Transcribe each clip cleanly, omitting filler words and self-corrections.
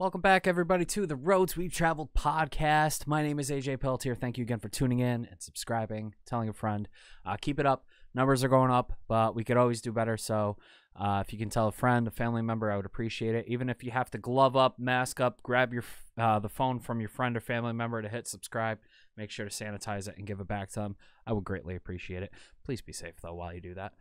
Welcome back, everybody, to the Roads We've Traveled podcast. My name is AJ Pelletier. Thank you again for tuning in and subscribing, telling a friend. Keep it up. Numbers are going up, but we could always do better. So if you can tell a friend, a family member, I would appreciate it. Even if you have to glove up, mask up, grab your the phone from your friend or family member to hit subscribe, make sure to sanitize it and give it back to them. I would greatly appreciate it. Please be safe, though, while you do that.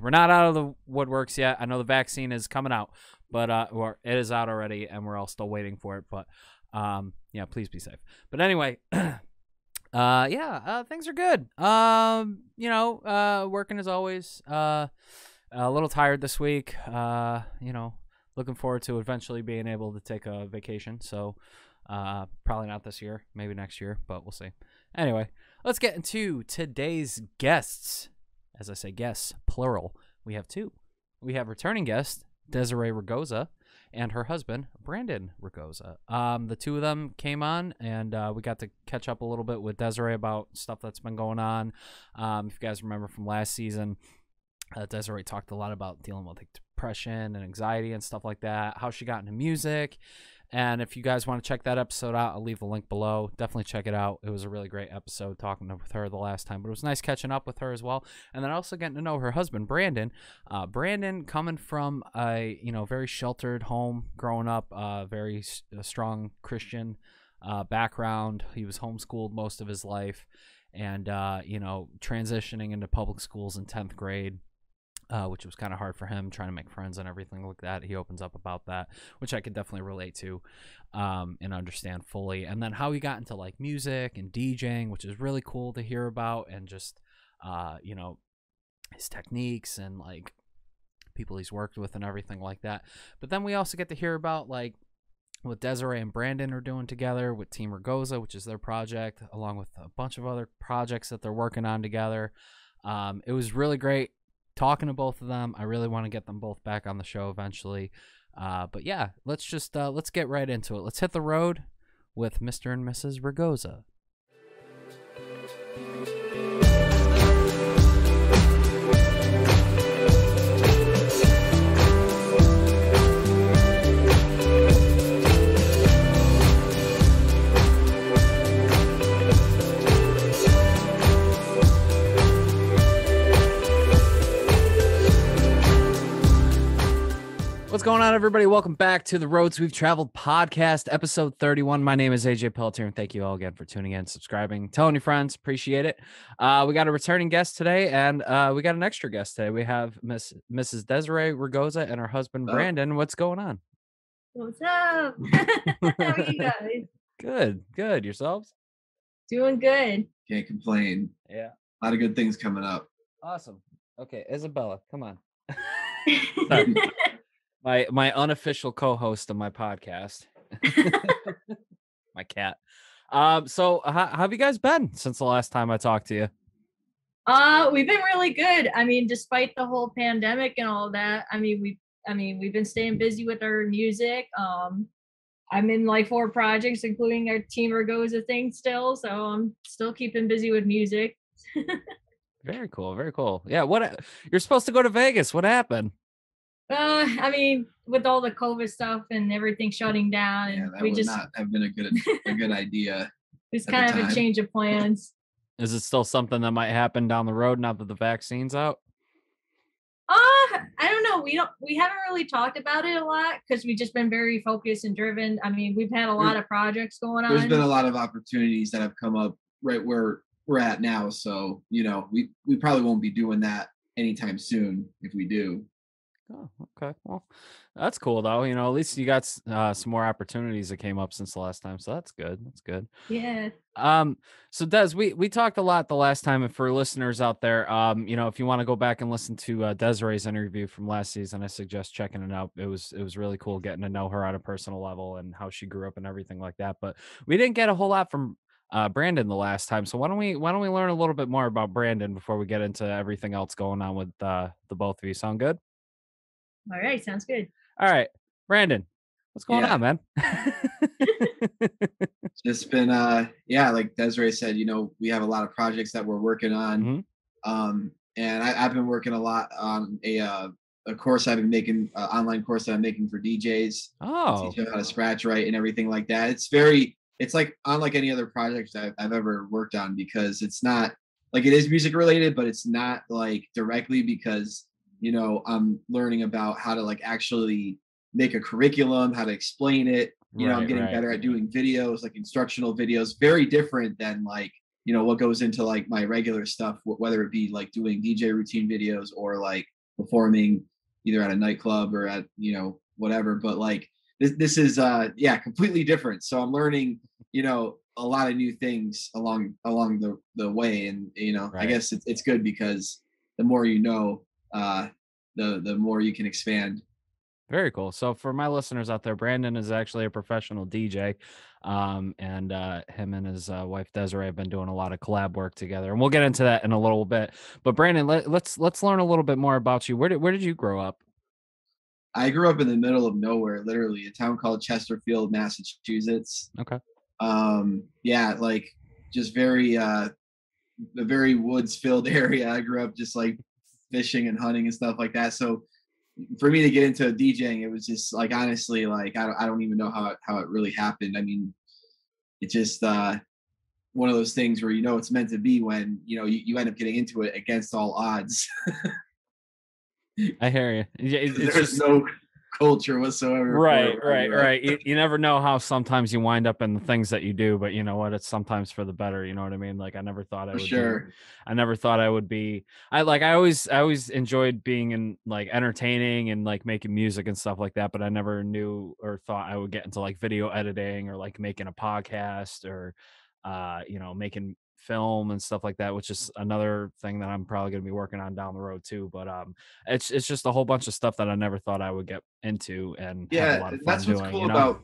We're not out of the woodworks yet. I know the vaccine is coming out, but or it is out already, and we're all still waiting for it. But yeah, please be safe. But anyway, things are good. Working as always. A little tired this week. Looking forward to eventually being able to take a vacation. So probably not this year, maybe next year, but we'll see. Anyway, let's get into today's guests. As I say guests, plural, we have two. We have returning guest Desiree Regoza and her husband, Brandon Ragoza. The two of them came on, and we got to catch up a little bit with Desiree about stuff that's been going on. If you guys remember from last season, Desiree talked a lot about dealing with like depression and anxiety and stuff like that, how she got into music. And if you guys want to check that episode out, I'll leave the link below. Definitely check it out. It was a really great episode talking with her the last time, but it was nice catching up with her as well. And then also getting to know her husband, Brandon. Brandon, coming from a very sheltered home, growing up, very strong Christian background. He was homeschooled most of his life, and transitioning into public schools in 10th grade. Which was kind of hard for him, trying to make friends and everything like that. He opens up about that, which I could definitely relate to and understand fully. And then how he got into like music and DJing, which is really cool to hear about, and just his techniques and like people he's worked with and everything like that. But then we also get to hear about like what Desiree and Brandon are doing together with Team Ragoza, which is their project, along with a bunch of other projects that they're working on together. It was really great talking to both of them. I really want to get them both back on the show eventually. But yeah, let's get right into it. Let's hit the road with Mr. and Mrs. Ragoza. What's going on, everybody? Welcome back to the Roads We've Traveled podcast, episode 31. My name is AJ Pelletier, and thank you all again for tuning in, subscribing, telling your friends. Appreciate it. We got a returning guest today, and we got an extra guest today. We have Mrs. Desiree Regoza and her husband, Brandon. What's going on? What's up? How are you guys? Good. Yourselves? Doing good. Can't complain. Yeah. A lot of good things coming up. Awesome. Okay, Isabella, come on. Sorry. My unofficial co-host of my podcast, my cat. So how have you guys been since the last time I talked to you? We've been really good. I mean, despite the whole pandemic and all that, we've been staying busy with our music. I'm in like 4 projects, including our Team Ragoza thing still. So I'm still keeping busy with music. Very cool. Yeah. What, you're supposed to go to Vegas. What happened? With all the COVID stuff and everything shutting down, and that would not have been a good idea. It's kind of a change of plans. Is it still something that might happen down the road now that the vaccine's out? I don't know. We haven't really talked about it a lot because we've just been very focused and driven. We've had a lot of projects going on. There's been a lot of opportunities that have come up right where we're at now. So, we probably won't be doing that anytime soon if we do. Oh, okay. Well, that's cool though. At least you got some more opportunities that came up since the last time. So that's good. Yeah. So Des, we talked a lot the last time, and for listeners out there, if you want to go back and listen to Desiree's interview from last season, I suggest checking it out. It was really cool getting to know her on a personal level and how she grew up and everything like that. But we didn't get a whole lot from Brandon the last time. So why don't we learn a little bit more about Brandon before we get into everything else going on with the both of you? Sound good? All right, sounds good. All right, Brandon, what's going on, man? Just been like Desiree said, we have a lot of projects that we're working on. Mm-hmm. And I've been working a lot on a course I've been making, online course that I'm making for DJs. Oh, Teach them how to scratch right and everything like that. It's like unlike any other project I've ever worked on, because it's not like, it is music related, but it's not like directly, because I'm learning about how to like actually make a curriculum, how to explain it. I'm right, getting right, better at doing videos, like instructional videos, very different than like what goes into like my regular stuff, whether it be like doing DJ routine videos or like performing either at a nightclub or at whatever. But like this is completely different, so I'm learning a lot of new things along the way. And I right. guess it's good, because the more uh the more you can expand. Very cool. So for my listeners out there, Brandon is actually a professional DJ, and him and his wife Desiree have been doing a lot of collab work together, and we'll get into that in a little bit. But Brandon, let's learn a little bit more about you. Where did you grow up? I grew up in the middle of nowhere, literally a town called Chesterfield, Massachusetts. Okay. Yeah, like just very a very woods filled area. I grew up just like fishing and hunting and stuff like that. So for me to get into DJing, it was just like, honestly, like I don't even know how it really happened. I mean, it's just one of those things where it's meant to be, when you end up getting into it against all odds. I hear you. Yeah, it's There's just no culture whatsoever for it right, where I right, grew up. right. You never know how sometimes you wind up in the things that you do, but you know what? It's sometimes for the better. You know what I mean? Like I never thought I For would be. sure. I never thought I would be. I always enjoyed being in like entertaining and like making music and stuff like that. But I never knew or thought I would get into like video editing or like making a podcast or, making film and stuff like that, which is another thing that I'm probably going to be working on down the road too. But it's just a whole bunch of stuff that I never thought I would get into and have a Yeah, lot of fun that's what's doing, cool you know?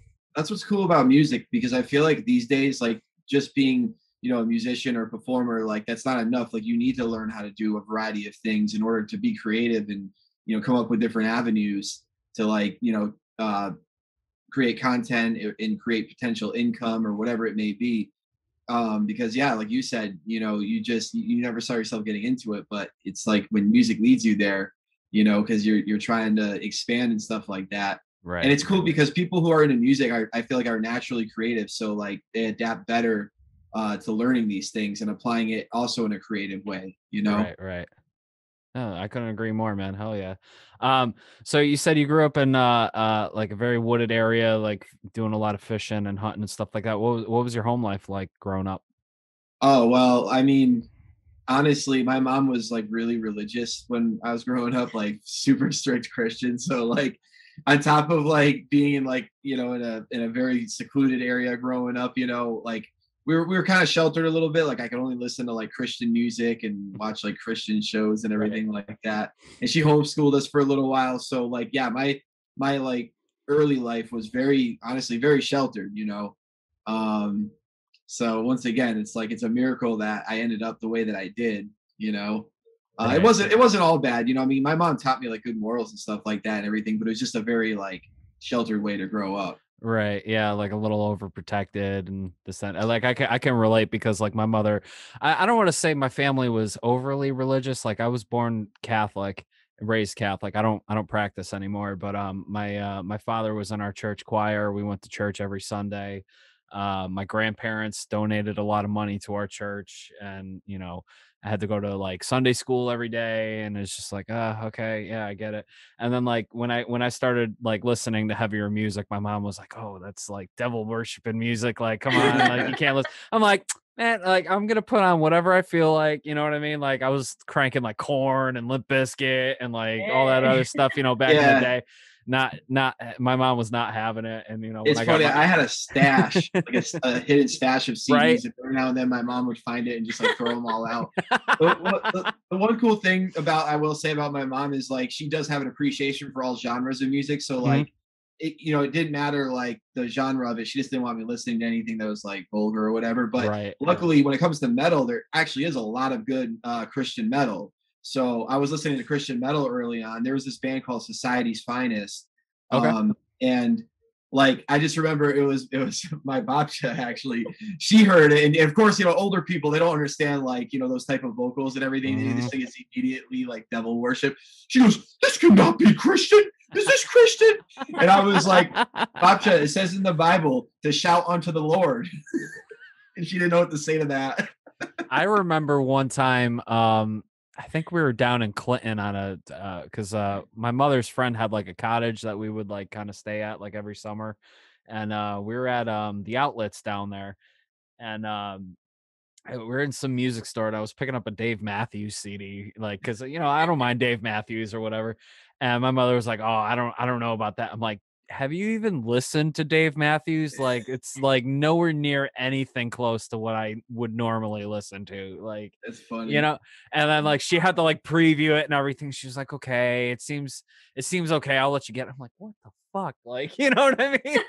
about music, because I feel like these days, like just being a musician or performer, like that's not enough. Like you need to learn how to do a variety of things in order to be creative and come up with different avenues to like create content and create potential income or whatever it may be. Because yeah, like you said, you never saw yourself getting into it, but it's like when music leads you there, because you're trying to expand and stuff like that. And Right. it's cool because people who are into music I feel like are naturally creative, so like they adapt better to learning these things and applying it also in a creative way. Right, right. Oh, I couldn't agree more, man. Hell yeah. Um, so you said you grew up in like a very wooded area, like doing a lot of fishing and hunting and stuff like that. What was your home life like growing up? Oh, well, I mean, honestly, my mom was like really religious when I was growing up, like super strict Christian. So like on top of like being in like, in a very secluded area growing up, like we were kind of sheltered a little bit. Like I could only listen to like Christian music and watch like Christian shows and Right. everything like that. And she homeschooled us for a little while. So like yeah, my like early life was very honestly very sheltered. Um so once again, it's like it's a miracle that I ended up the way that I did. You know, it Right. wasn't all bad. I mean, my mom taught me like good morals and stuff like that and everything, but it was just a very like sheltered way to grow up. Right. Yeah, like a little overprotected and this that. Like I can relate because like my mother, I don't want to say my family was overly religious. Like I was born Catholic, raised Catholic. I don't practice anymore, but my father was in our church choir. We went to church every Sunday. My grandparents donated a lot of money to our church, and I had to go to like Sunday school every day, and it's just like, okay, yeah, I get it. And then like when I started like listening to heavier music, my mom was like, "Oh, that's like devil worshiping music. Like, come on, like you can't listen." I'm like, man, like I'm gonna put on whatever I feel like. You know what I mean? Like I was cranking like Corn and Limp Bizkit and like all that Hey. other stuff. Back in the Yeah, day. Not my mom was not having it. And when it's I got funny. my I had a stash, like a hidden stash of right, CDs, and every now and then my mom would find it and just like throw them all out. The one cool thing I will say about my mom is like she does have an appreciation for all genres of music. So Mhm. like it didn't matter like the genre of it. She just didn't want me listening to anything that was like vulgar or whatever. But Right. luckily, when it comes to metal, there actually is a lot of good Christian metal. So I was listening to Christian metal early on. There was this band called Society's Finest, Okay. and like I just remember it was my babcha actually. She heard it, and of course, older people, they don't understand like those type of vocals and everything. They just think it's immediately like devil worship. She goes, "This could not be Christian. Is this Christian?" And I was like, "Babcha, it says in the Bible to shout unto the Lord," and she didn't know what to say to that. I remember one time, I think we were down in Clinton on a because my mother's friend had like a cottage that we would like kind of stay at like every summer, and we were at the outlets down there, and we're in some music store, and I was picking up a Dave Matthews CD, like because I don't mind Dave Matthews or whatever, and my mother was like, "Oh, I don't know about that." I'm like, have you even listened to Dave Matthews? Like, it's like nowhere near anything close to what I would normally listen to. Like, That's funny. and then like she had to like preview it and everything. She was like, okay, it seems okay. I'll let you get it. I'm like, what the fuck? Like, you know what I mean?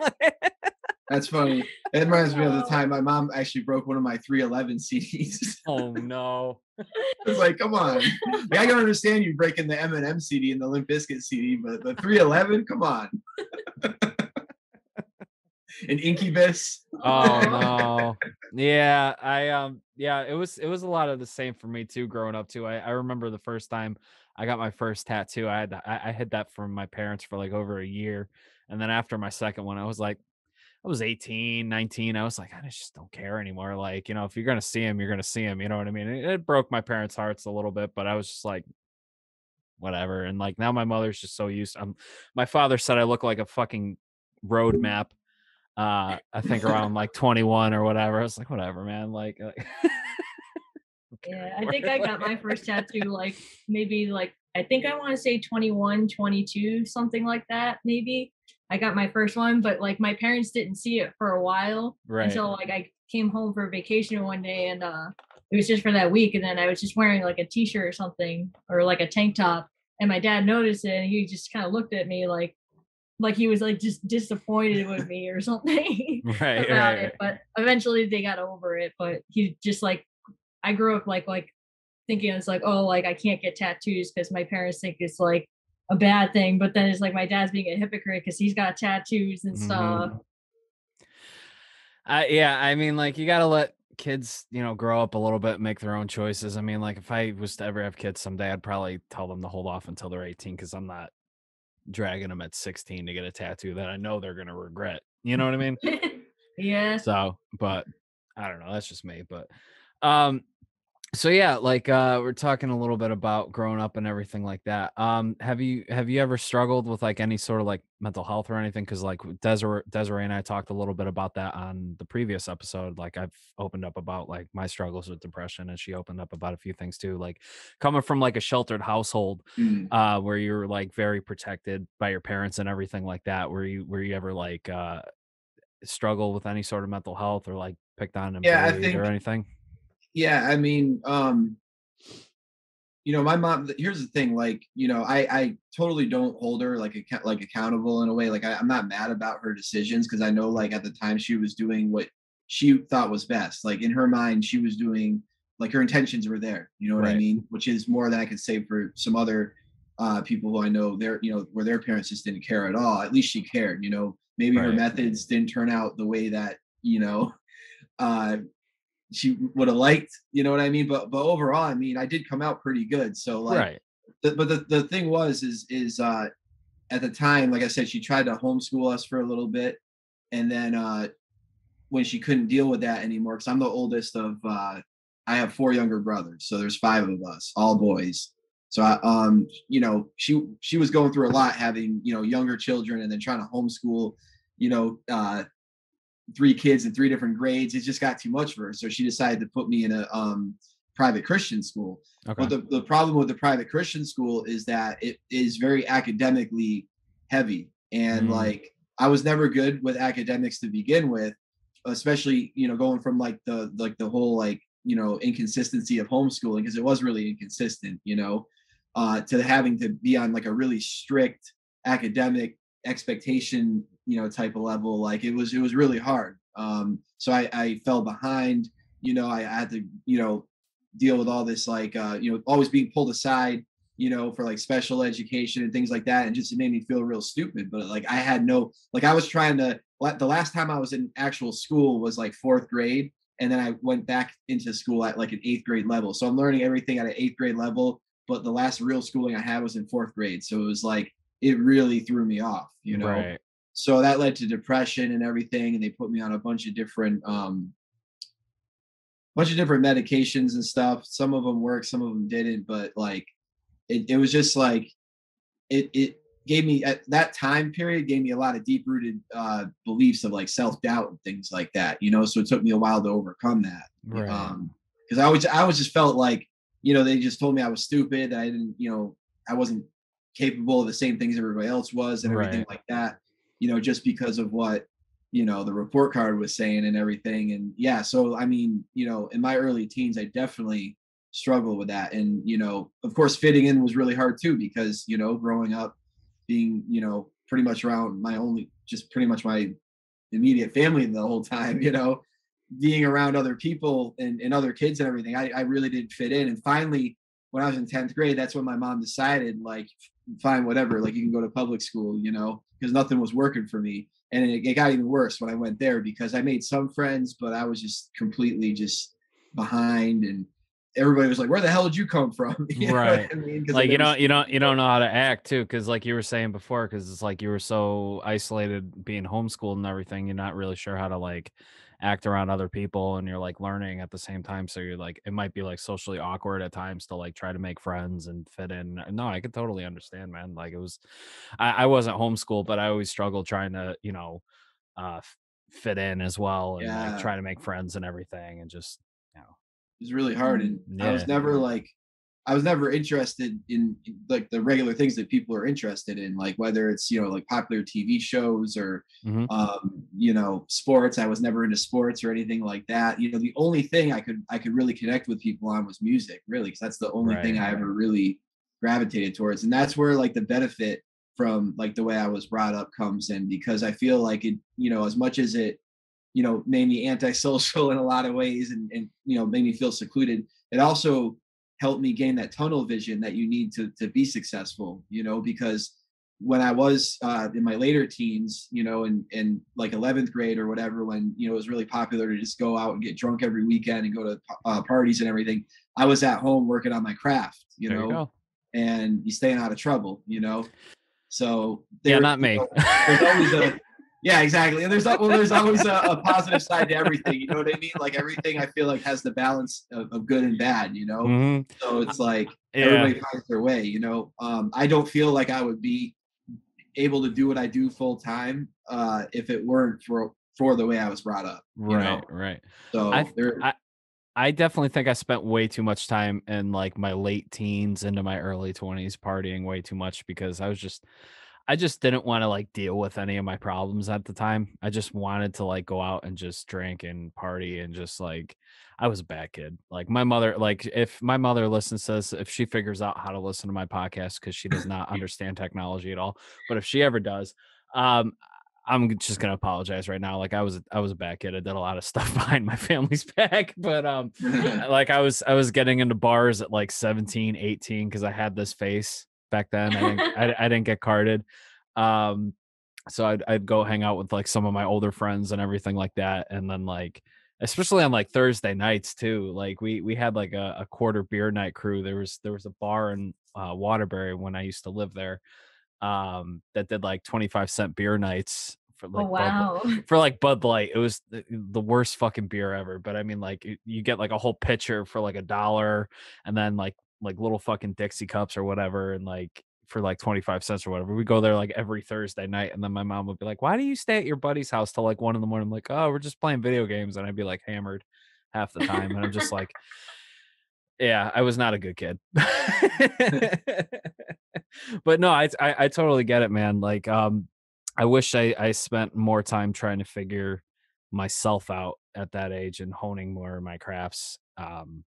That's funny. It reminds me of the time my mom actually broke one of my 311 CDs. Oh no. It's like, come on. Like, I can understand you breaking the Eminem CD and the Limp Bizkit CD, but the 311, come on. An Incubus. Oh no. Yeah, it was a lot of the same for me too growing up too. I remember the first time I got my first tattoo. I had that from my parents for like over a year. And then after my second one, I was 18, 19. I was like, I just don't care anymore. Like, if you're going to see him, you're going to see him. You know what I mean? It broke my parents' hearts a little bit, but I was just like, whatever. And like, now my mother's just so used. My father said I look like a fucking road map. I think around like 21 or whatever. I was like, whatever, man. Like Yeah, I think I got my first tattoo like maybe like I think I want to say 21, 22, something like that, maybe. I got my first one, but like my parents didn't see it for a while until like I came home for vacation one day, and it was just for that week, and then I was just wearing like a t-shirt or something or like a tank top, and my dad noticed it, and he just kind of looked at me like he was like just disappointed with me or something about it. But eventually they got over it. But he just like I grew up like thinking it's like, oh, like I can't get tattoos because my parents think it's like a bad thing. But then it's like my dad's being a hypocrite because he's got tattoos and stuff. Yeah, I mean, like you gotta let kids, grow up a little bit, and make their own choices. I mean, like if I was to ever have kids someday, I'd probably tell them to hold off until they're 18 because I'm not dragging them at 16 to get a tattoo that I know they're gonna regret. You know what I mean? Yeah. So, but I don't know. That's just me. But so yeah, like we're talking a little bit about growing up and everything like that. Have you ever struggled with like any sort of like mental health or anything? Because like Desiree and I talked a little bit about that on the previous episode. Like I've opened up about like my struggles with depression, and she opened up about a few things too. Like coming from like a sheltered household, where you're like very protected by your parents and everything like that. Were you ever like struggle with any sort of mental health or like picked on and Yeah, I bullied think. or anything? Yeah, I mean, my mom. Here's the thing, like, I totally don't hold her like accountable in a way. Like, I'm not mad about her decisions because I know, like, at the time she was doing what she thought was best. Like in her mind, she was doing like her intentions were there. You know what I mean? Which is more than I could say for some other people who I know. Where their parents just didn't care at all. At least she cared. Maybe her methods didn't turn out the way that she would have liked, you know what I mean? But overall, I mean, I did come out pretty good. So like, but the thing was, at the time, like I said, she tried to homeschool us for a little bit. And then when she couldn't deal with that anymore, because I'm the oldest of, I have 4 younger brothers. So there's 5 of us, all boys. So she was going through a lot having, younger children and then trying to homeschool, 3 kids in 3 different grades. It just got too much for her. So she decided to put me in a private Christian school. Okay. But the problem with the private Christian school is that it is very academically heavy. And like, I was never good with academics to begin with, especially, going from like the whole, like, inconsistency of homeschooling, because it was really inconsistent, to having to be on like a really strict academic expectation, type of level. Like it was really hard. So I fell behind, I had to, deal with all this, like, always being pulled aside, you know, for like special education and things like that. And just, it made me feel real stupid. But like, I had no, like, I was trying to, the last time I was in actual school was like 4th grade. And then I went back into school at like an 8th grade level. So I'm learning everything at an 8th grade level. But the last real schooling I had was in 4th grade. So it was like, it really threw me off, you know? Right. So that led to depression and everything. And they put me on a bunch of different medications and stuff. Some of them worked, some of them didn't, but like it was just like it gave me, at that time period, gave me a lot of deep rooted beliefs of like self-doubt and things like that, you know. So it took me a while to overcome that. Right. Because I always just felt like, you know, they just told me I was stupid, that I didn't, you know, I wasn't capable of the same things everybody else was and everything like that, you know, just because of what, you know, the report card was saying and everything. And yeah, so I mean, you know, in my early teens, I definitely struggled with that. And, you know, of course, fitting in was really hard too, because, you know, growing up, being, you know, pretty much around pretty much my immediate family the whole time, you know, being around other people and other kids and everything, I really didn't fit in. And finally, when I was in 10th grade, that's when my mom decided, like, fine, whatever, like, you can go to public school, you know, because nothing was working for me. And it got even worse when I went there, because I made some friends, but I was just completely just behind. And everybody was like, where the hell did you come from? You know Right. what I mean? 'Cause I've Like, you never don't seen you people. don't know how to act too, because like you were saying before, because it's like you were so isolated being homeschooled and everything, you're not really sure how to like act around other people, and you're like learning at the same time. So you're like, it might be like socially awkward at times to like try to make friends and fit in. No, I could totally understand, man. Like it was, I wasn't homeschooled, but I always struggled trying to, you know, fit in as well, and like Yeah, try to make friends and everything, and just, you know, it was really hard. And yeah. I was never interested in like the regular things that people are interested in, like whether it's, you know, like popular TV shows or, Hmm. you know, sports. I was never into sports or anything like that. You know, the only thing I could really connect with people on was music, really, because that's the only thing Right. I ever really gravitated towards. And that's where like the benefit from like the way I was brought up comes in, because I feel like it, you know, as much as it, you know, made me antisocial in a lot of ways, and you know, made me feel secluded, it also helped me gain that tunnel vision that you need to be successful, you know. Because when I was in my later teens, you know, in like 11th grade or whatever, when, you know, it was really popular to just go out and get drunk every weekend and go to parties and everything, I was at home working on my craft, you There you know, go. and you staying out of trouble, you know. So Yeah, there, not you me. know, there's always a, yeah, exactly. And there's always a positive side to everything. You know what I mean? Like, everything I feel like has the balance of good and bad, you know? Hmm. So it's like Yeah. everybody finds their way, you know? I don't feel like I would be able to do what I do full time if it weren't for the way I was brought up, you know? Right, right. I So there, I I definitely think I spent way too much time in like my late teens into my early 20s partying way too much, because I just didn't want to like deal with any of my problems at the time. I just wanted to like go out and just drink and party, and just like, I was a bad kid. Like my mother, like if my mother listens to this, if she figures out how to listen to my podcast, because she does not understand technology at all, but if she ever does, um I'm just gonna apologize right now. Like I was a bad kid. I did a lot of stuff behind my family's back, but like I was getting into bars at like 17, 18, because I had this face back then. I didn't get carded. Um, so I'd go hang out with like some of my older friends and everything like that, and then like, especially on like Thursday nights too. Like we had like a quarter beer night crew. There was a bar in Waterbury when I used to live there, that did like 25-cent beer nights for Oh like wow. Bud Light. It was the worst fucking beer ever. But I mean, like you get like a whole pitcher for like $1, and then like little fucking Dixie cups or whatever, and like for like 25 cents or whatever. We go there like every Thursday night, and then my mom would be like, "Why do you stay at your buddy's house till like 1 in the morning?" I'm like, "Oh, we're just playing video games," and I'd be like hammered half the time, and I'm just like, yeah, I was not a good kid. But no, I totally get it, man. Like, I wish I spent more time trying to figure myself out at that age and honing more of my crafts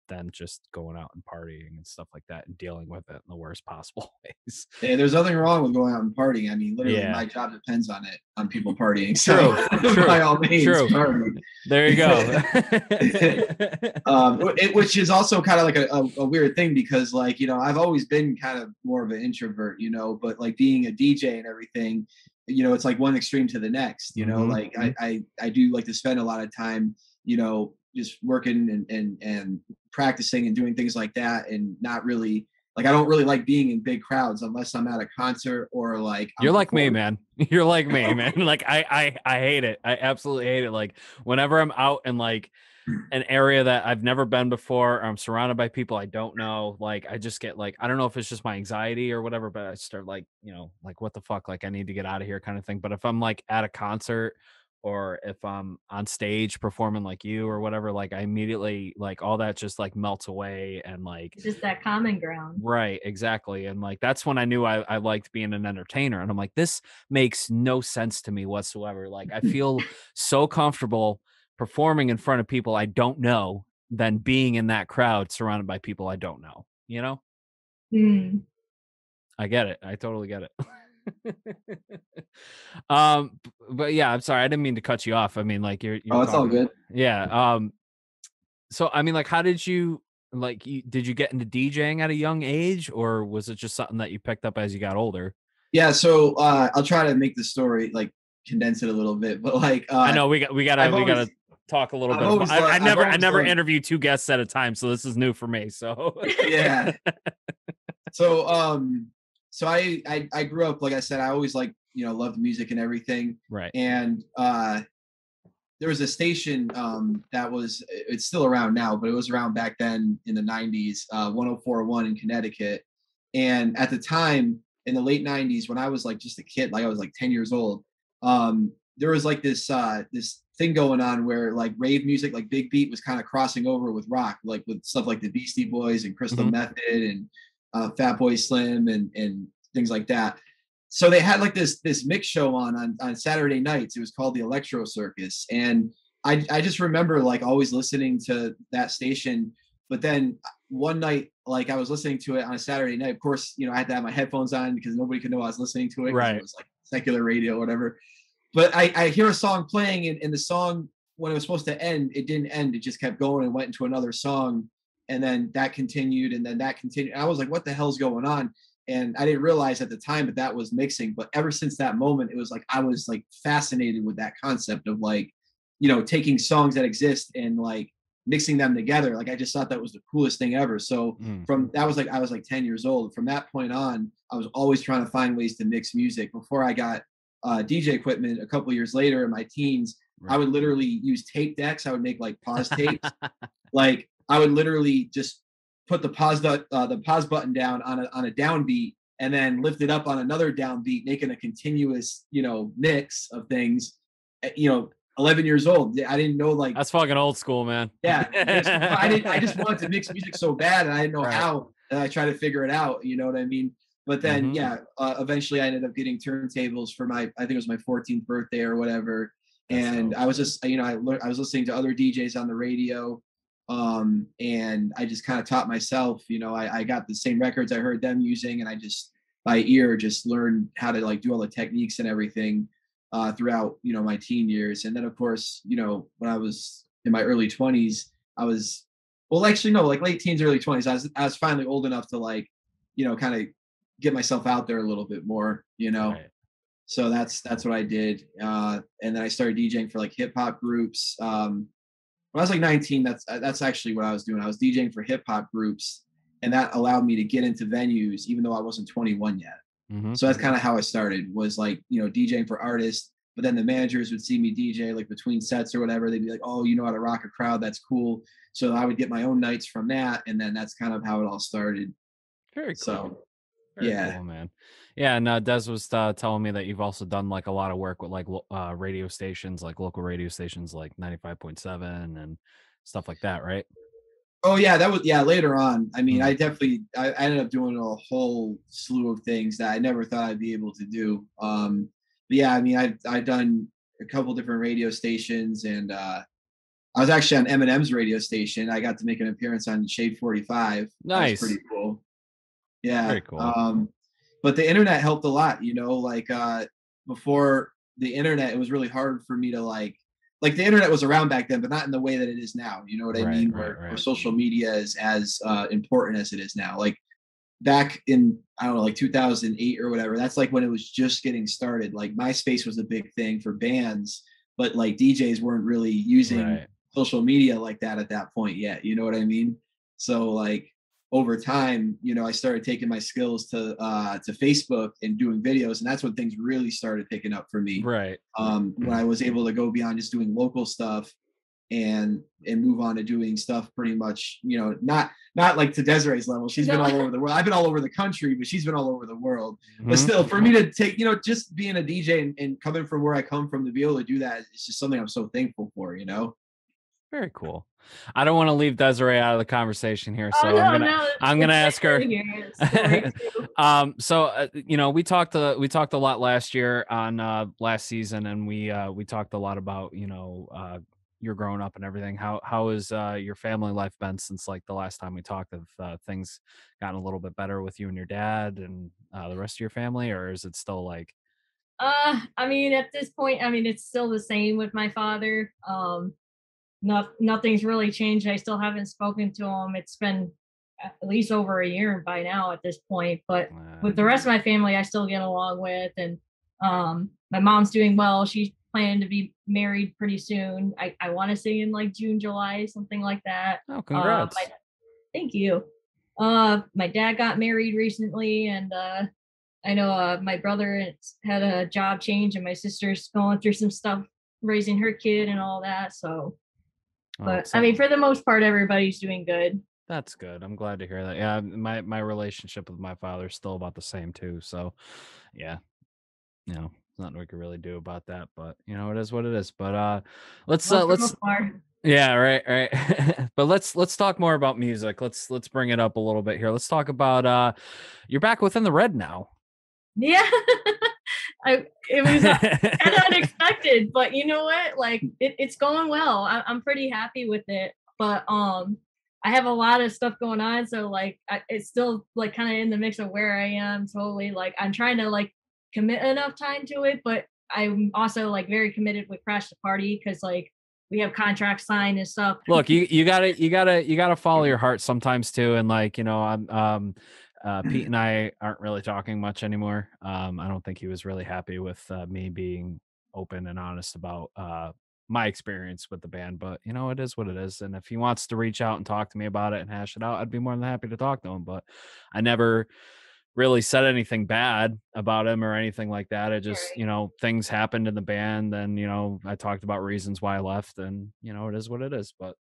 than just going out and partying and stuff like that and dealing with it in the worst possible ways. Hey, there's nothing wrong with going out and partying. I mean, literally, Yeah. my job depends on it, on people partying. True, So, true, by all means, true. party. There you go. Which is also kind of like a weird thing because, like, you know, I've always been kind of more of an introvert, you know, but like being a DJ and everything, you know, it's like one extreme to the next, you know, like I do like to spend a lot of time, you know, just working and practicing and doing things like that, and not really like, I don't really like being in big crowds unless I'm at a concert or like you're like me, man. You're like me, man. Like I hate it. I absolutely hate it. Like whenever I'm out in like an area that I've never been before, or I'm surrounded by people I don't know, like I just get like, I don't know if it's just my anxiety or whatever, but I start like, you know, like what the fuck, like I need to get out of here kind of thing. But if I'm like at a concert or if I'm on stage performing like you or whatever, like I immediately like all that just like melts away and like It's just that common ground. right, exactly. And like that's when I knew I liked being an entertainer. And I'm like, this makes no sense to me whatsoever. Like I feel so comfortable performing in front of people I don't know than being in that crowd surrounded by people I don't know, you know? Mm. I get it. I totally get it. But yeah, I'm sorry. I didn't mean to cut you off. I mean, like you're Oh, it's all talking. good. Yeah. So I mean, like, how did you like? Did you get into DJing at a young age, or was it just something that you picked up as you got older? Yeah, so I'll try to make the story like condense it a little bit, but like I know we gotta talk a little I've bit. always I loved- I've never always loved- interview two guests at a time, so this is new for me. So yeah. So so I grew up, like I said, I always like, you know, loved music and everything. right. And there was a station that was, it's still around now, but it was around back then in the 90s, 1041 in Connecticut. And at the time in the late 90s, when I was like just a kid, like I was like 10 years old, there was like this thing going on where like rave music, like big beat, was kind of crossing over with rock, like with stuff like the Beastie Boys and Crystal Method and Fatboy Slim and things like that. So they had like this mix show on Saturday nights. It was called the Electro Circus, and I just remember like always listening to that station. But then one night, like I was listening to it on a Saturday night. Of course, you know, I had to have my headphones on because nobody could know I was listening to it. Right. It was like secular radio or whatever. But I hear a song playing, and the song, when it was supposed to end, it didn't end. It just kept going and went into another song, and then that continued, and then that continued. And I was like, "What the hell's going on?" And I didn't realize at the time that that was mixing. But ever since that moment, it was like I was like fascinated with that concept of like, you know, taking songs that exist and like mixing them together. Like I just thought that was the coolest thing ever. So from that was like I was like 10 years old. From that point on, I was always trying to find ways to mix music. Before I got DJ equipment a couple years later in my teens, I would literally use tape decks. I would make like pause tapes. Like I would literally just put the pause button down on a downbeat and then lift it up on another downbeat, making a continuous, you know, mix of things. You know, 11 years old. I didn't know, like, that's fucking old school, man. Yeah, I just wanted to mix music so bad, and I didn't know how. And I tried to figure it out. You know what I mean? But then, eventually I ended up getting turntables for I think it was my 14th birthday or whatever. And I was just, you know, I was listening to other DJs on the radio. And I just kind of taught myself, you know, I got the same records I heard them using, and I just by ear just learned how to like do all the techniques and everything throughout, you know, my teen years. And then of course, you know, when I was in my early 20s, I was, well, actually no, like late teens, early 20s, I was finally old enough to like, you know, kind of get myself out there a little bit more, you know. Right. So that's what I did. And then I started DJing for like hip hop groups. When I was like 19, that's actually what I was doing. I was DJing for hip hop groups, and that allowed me to get into venues even though I wasn't 21 yet. So that's kind of how I started, was like, you know, DJing for artists. But then the managers would see me DJ like between sets or whatever. They'd be like, "Oh, you know how to rock a crowd? That's cool." So I would get my own nights from that, and then that's kind of how it all started. Very cool. So, very cool, man. Yeah, and Des was telling me that you've also done like a lot of work with like radio stations, like local radio stations, like 95.7 and stuff like that, right? Oh yeah, that was later on. I mean, I ended up doing a whole slew of things that I never thought I'd be able to do. But yeah, I mean, I've done a couple different radio stations, and I was actually on Eminem's radio station. I got to make an appearance on Shade 45. Nice. That was pretty cool. Yeah. Very cool. But the internet helped a lot, you know, like before the internet, it was really hard for me to like the internet was around back then, but not in the way that it is now. You know what I mean? Where social media is as important as it is now. Like back in, I don't know, like 2008 or whatever, that's like when it was just getting started. Like MySpace was a big thing for bands, but like DJs weren't really using social media like that at that point yet. You know what I mean? So like over time, you know, I started taking my skills to Facebook and doing videos, and that's when things really started picking up for me. Right. When I was able to go beyond just doing local stuff and move on to doing stuff pretty much, you know, not like to Desiree's level. She's been all over the world. I've been all over the country, but she's been all over the world. But still, for me to take, you know, just being a DJ and coming from where I come from, to be able to do that, it's just something I'm so thankful for, you know? Very cool. I don't want to leave Desiree out of the conversation here, so I'm gonna ask her. You know, we talked a lot last year on last season, and we talked a lot about, you know, you're growing up and everything. How has your family life been since like the last time we talked? Have things gotten a little bit better with you and your dad and the rest of your family, or is it still like? I mean, at this point, I mean, it's still the same with my father. Nothing's really changed. I still haven't spoken to him. It's been at least over a year by now at this point. But with the rest of my family, I still get along with. And my mom's doing well. She's planning to be married pretty soon. I want to say in like June, July, something like that. Oh, congrats! Thank you. My dad got married recently, and I know my brother had a job change, and my sister's going through some stuff raising her kid and all that. So. But I mean, for the most part, everybody's doing good. That's good. I'm glad to hear that. Yeah, my relationship with my father is still about the same too. So, yeah, you know, nothing we can really do about that. But you know, it is what it is. But let's. Yeah, right. But let's talk more about music. Let's bring it up a little bit here. Let's talk about you're back within the Red now. Yeah. It was kind of unexpected, but you know what? Like it's going well. I'm pretty happy with it. But I have a lot of stuff going on, so like it's still like kind of in the mix of where I am. Totally, like I'm trying to like commit enough time to it, but I'm also like very committed with Crash the Party because like we have contracts signed and stuff. Look, you gotta follow your heart sometimes too, and like you know I'm. Pete and I aren't really talking much anymore. I don't think he was really happy with me being open and honest about my experience with the band, but you know, it is what it is. And if he wants to reach out and talk to me about it and hash it out, I'd be more than happy to talk to him. But I never really said anything bad about him or anything like that. It just, you know, things happened in the band, and you know, I talked about reasons why I left, and you know, it is what it is. But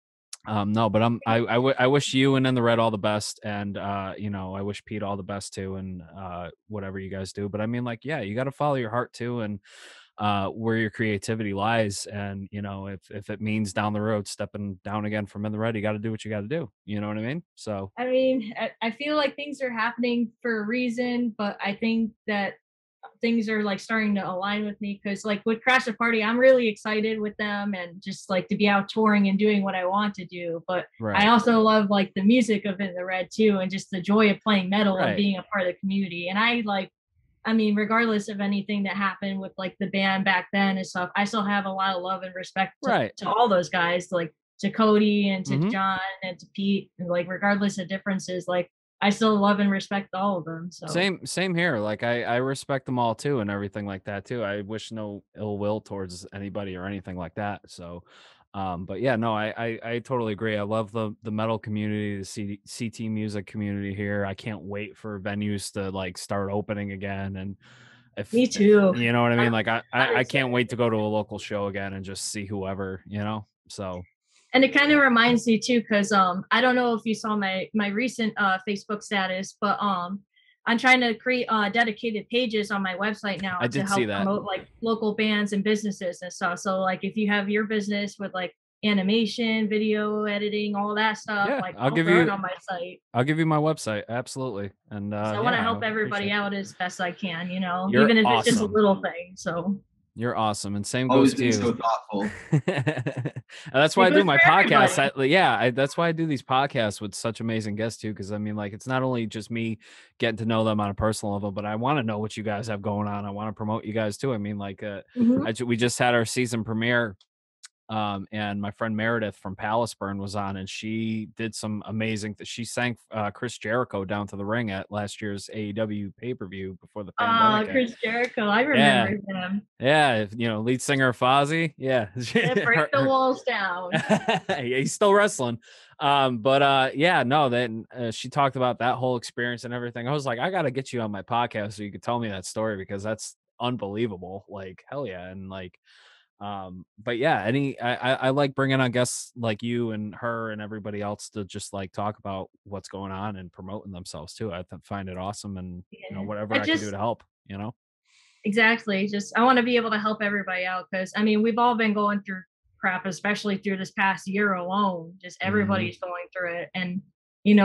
no, but I wish you and then the Red all the best, and you know, I wish Pete all the best too, and whatever you guys do. But I mean, like, yeah, you got to follow your heart too, and where your creativity lies. And you know, if it means down the road stepping down again from in the Red, you got to do what you got to do. You know what I mean? So I mean, I feel like things are happening for a reason, but I think that things are like starting to align with me because like with Crash the Party, I'm really excited with them and just like to be out touring and doing what I want to do. But I also love like the music of In the Red too, and just the joy of playing metal and being a part of the community. And I mean, regardless of anything that happened with like the band back then and stuff, I still have a lot of love and respect to all those guys, like to Cody and to John and to Pete, and like regardless of differences, like I still love and respect all of them. So same here. Like I respect them all too, and everything like that too. I wish no ill will towards anybody or anything like that. So, but yeah, no, I totally agree. I love the metal community, the CT music community here. I can't wait for venues to like start opening again. And me too. You know what I mean? Like I can't wait to go to a local show again and just see whoever, you know. So. And it kind of reminds me too, because I don't know if you saw my recent Facebook status, but I'm trying to create dedicated pages on my website now to help promote like local bands and businesses and stuff. So like if you have your business with like animation, video editing, all that stuff, like I'll give you it on my site. I'll give you my website, absolutely. And so I want to help everybody out as best I can, you know, even if it's just a little thing. So You're awesome, and same Always goes to being so you. thoughtful. And that's why It I do goes my for podcast. everybody. That's why I do these podcasts with such amazing guests too. Because I mean, like, it's not only just me getting to know them on a personal level, but I want to know what you guys have going on. I want to promote you guys too. I mean, like, Mhm. we just had our season premiere, and my friend Meredith from Palisburn was on, and she did some amazing. She sang Chris Jericho down to the ring at last year's AEW pay-per-view before the pandemic hit. Chris Jericho, I Yeah, remember him. yeah, lead singer Fozzy. Yeah, Yeah, break the walls down. yeah, he's still wrestling. But yeah, no, then she talked about that whole experience and everything. I was like, I gotta get you on my podcast so you could tell me that story because that's unbelievable. Like, hell yeah. And like, but yeah, I like bringing on guests like you and her and everybody else to just like talk about what's going on and promoting themselves too. Find it awesome, and Yeah. whatever I I can do just to help. exactly just I want to be able to help everybody out because I mean we've all been going through crap, especially through this past year alone. Just Mhm. everybody's going through it, and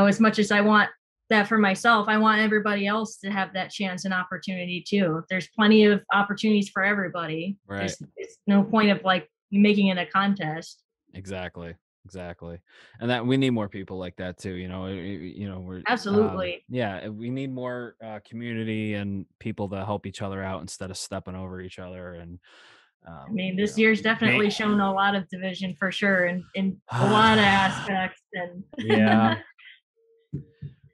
as much as I want that for myself, I want everybody else to have that chance and opportunity too. There's plenty of opportunities for everybody. Right. There's it's no point of like making it a contest. Exactly. Exactly. And that we need more people like that too. We're Absolutely. yeah, we need more community and people to help each other out instead of stepping over each other and I mean, you this know, year's me. definitely shown a lot of division for sure, in a lot of aspects. And Yeah.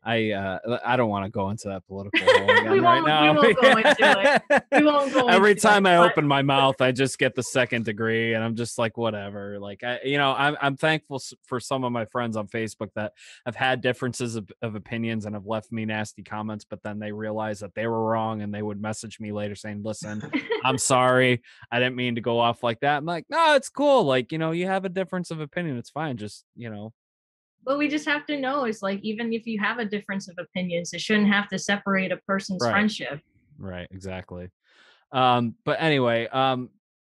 I don't want to go into that political hole again right we now. won't go into it. We won't go into Every time it. I But open my mouth, I just get the second degree, and I'm just like, whatever. Like, I'm thankful for some of my friends on Facebook that have had differences of opinions and have left me nasty comments, but then they realize that they were wrong, and they would message me later saying, "Listen, I'm sorry, I didn't mean to go off like that." I'm like, no, it's cool. Like, you have a difference of opinion, it's fine. Just. but we just have to know it's like even if you have a difference of opinions, it shouldn't have to separate a person's Right. friendship. Right, exactly. But anyway,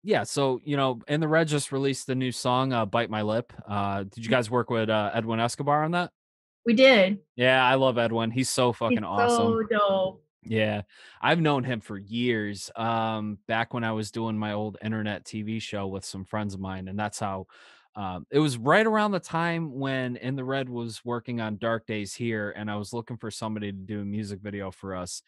yeah, so and the Red just released the new song, Bite My Lip. Did you guys work with Edwin Escobar on that? We did. Yeah, I love Edwin. He's so fucking He's awesome. so dope. Yeah. I've known him for years. Back when I was doing my old internet TV show with some friends of mine, and that's how it was right around the time when In the Red was working on Dark Days Here, and I was looking for somebody to do a music video for us.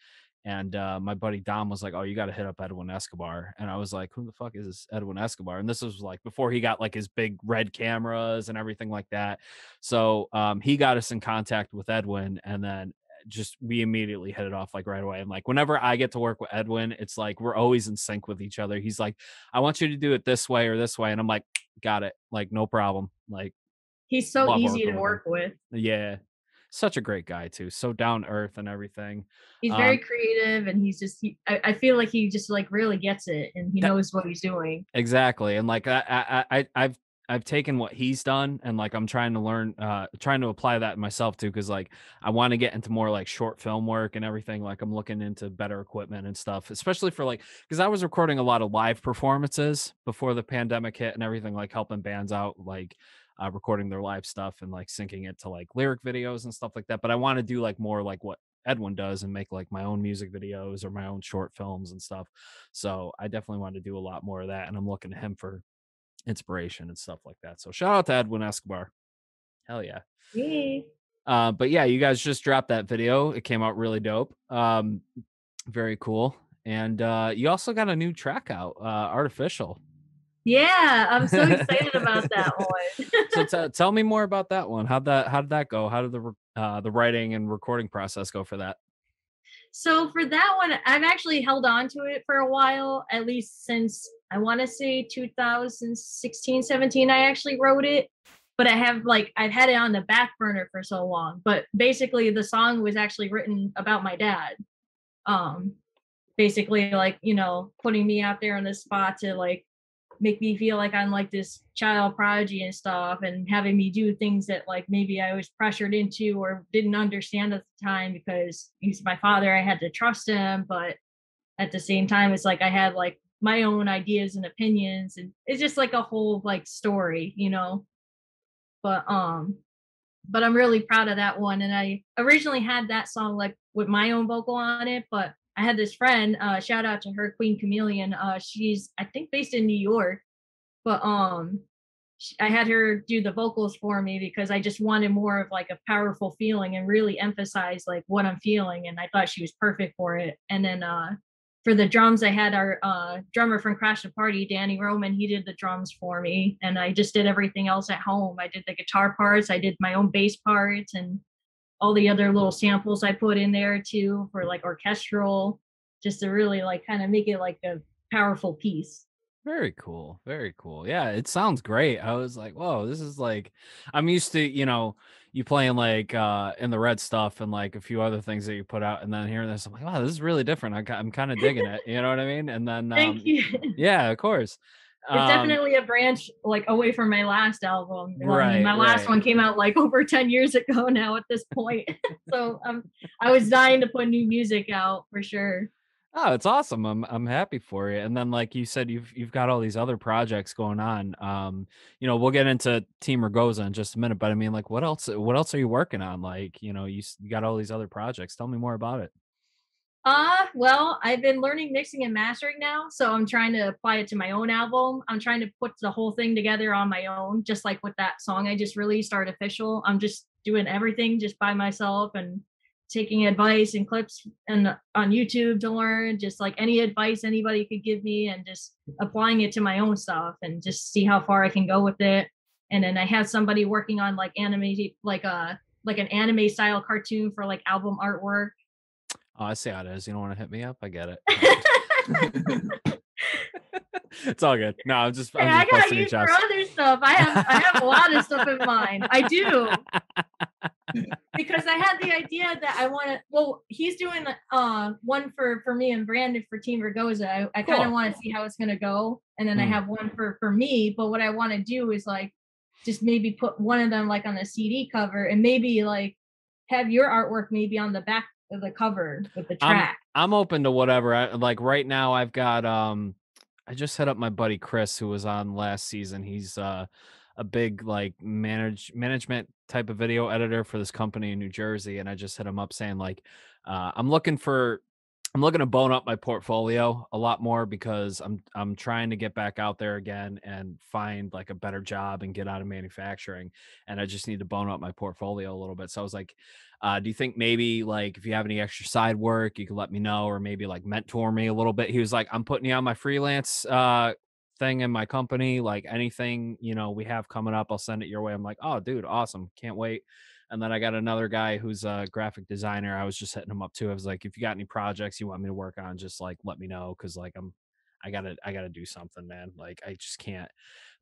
And my buddy Dom was like, "Oh, you got to hit up Edwin Escobar." And I was like, "Who the fuck is this Edwin Escobar?" And this was like before he got like his big red cameras and everything like that. So he got us in contact with Edwin, and then just we immediately hit it off like right away. And like whenever I get to work with Edwin, it's like we're always in sync with each other. He's like, "I want you to do it this way or this way," and I'm like, "Got it, like no problem." Like, He's so love easy working to with him. work with. Yeah, such a great guy too, so down to earth and everything. He's very um creative, and I feel like he just like really gets it, and he that knows what he's doing. Exactly, and like I've taken what he's done, and like I'm trying to learn, trying to apply that myself too, because like I want to get into more like short film work and everything. Like I'm looking into better equipment and stuff, especially for like because I was recording a lot of live performances before the pandemic hit and everything, like helping bands out, like recording their live stuff and like syncing it to like lyric videos and stuff like that. But I want to do like more like what Edwin does and make like my own music videos or my own short films and stuff. So I definitely want to do a lot more of that, and I'm looking to him for inspiration and stuff like that. So shout out to Edwin Escobar. Hell yeah. Yay. But yeah, you guys just dropped that video. It came out really dope. Very cool. And you also got a new track out, Artificial. Yeah, I'm so excited about that one. So tell me more about that one. How did that go? How did the writing and recording process go for that? So for that one, I've actually held on to it for a while, at least since I want to say 2016, 17. I actually wrote it, but I've had it on the back burner for so long. But basically, the song was actually written about my dad. Um, Basically, like, putting me out there on the spot to like make me feel like I'm like this child prodigy and stuff, and having me do things that like maybe I was pressured into or didn't understand at the time because he's my father. I had to trust him, but at the same time, it's like I had like my own ideas and opinions, and it's just like a whole like story. But I'm really proud of that one. And I originally had that song like with my own vocal on it, but I had this friend, shout out to her, Queen Chameleon. She's, I think, based in New York, but I had her do the vocals for me because I just wanted more of like a powerful feeling and really emphasize like what I'm feeling. And I thought she was perfect for it. And then for the drums, I had our drummer from Crash the Party, Danny Roman. He did the drums for me, and I just did everything else at home. I did the guitar parts, I did my own bass parts, and all the other little samples I put in there too for like orchestral, just to really like kind of make it like a powerful piece. Very cool. Very cool. Yeah, it sounds great. I was like, whoa, this is like, I'm used to, you playing like in the red stuff and like a few other things that you put out, and then hearing this, I'm like, wow, this is really different. I'm kind of digging it. You know what I mean? And then Thank you. yeah, of course. It's definitely a branch like away from my last album. I mean, my last Right. one came out like over 10 years ago now at this point. So I was dying to put new music out for sure. Oh, it's awesome. I'm happy for you. And then like you said, you've got all these other projects going on. We'll get into Team Ragoza in just a minute, but I mean, like, what else are you working on? Like, you got all these other projects. Tell me more about it. Well, I've been learning mixing and mastering now, so I'm trying to apply it to my own album. I'm trying to put the whole thing together on my own, just like with that song I just released, Artificial. I'm just doing everything just by myself and taking advice and clips and on YouTube to learn, just like any advice anybody could give me, and just applying it to my own stuff and just see how far I can go with it. And then I had somebody working on like anime, like an anime style cartoon for like album artwork. Oh, I see how it is. You don't want to hit me up? I get it. It's all good. No, I'm just I got busting you your for chops. other stuff. I have a lot of stuff in mind. I do. Because I had the idea that I want to. Well, he's doing one for me and Brandon for Team Ragoza. I kind of Cool. want to see how it's gonna go, and then I have one for me. But what I want to do is like just maybe put one of them like on a CD cover, and maybe like have your artwork maybe on the back of the cover with the track. I'm open to whatever. Like right now I've got I just hit up my buddy Chris who was on last season. He's a big like management type of video editor for this company in New Jersey, and I just hit him up saying like I'm looking to bone up my portfolio a lot more because I'm trying to get back out there again and find like a better job and get out of manufacturing, and I just need to bone up my portfolio a little bit. So I was like, do you think maybe like if you have any extra side work, you could let me know, or maybe like mentor me a little bit? He was like, I'm putting you on my freelance thing in my company, like anything we have coming up, I'll send it your way. I'm like, oh dude, awesome, can't wait. And then I got another guy who's a graphic designer. I was just hitting him up too. I was like, if you got any projects you want me to work on, just like let me know. Cause like I gotta do something, man. Like I just can't,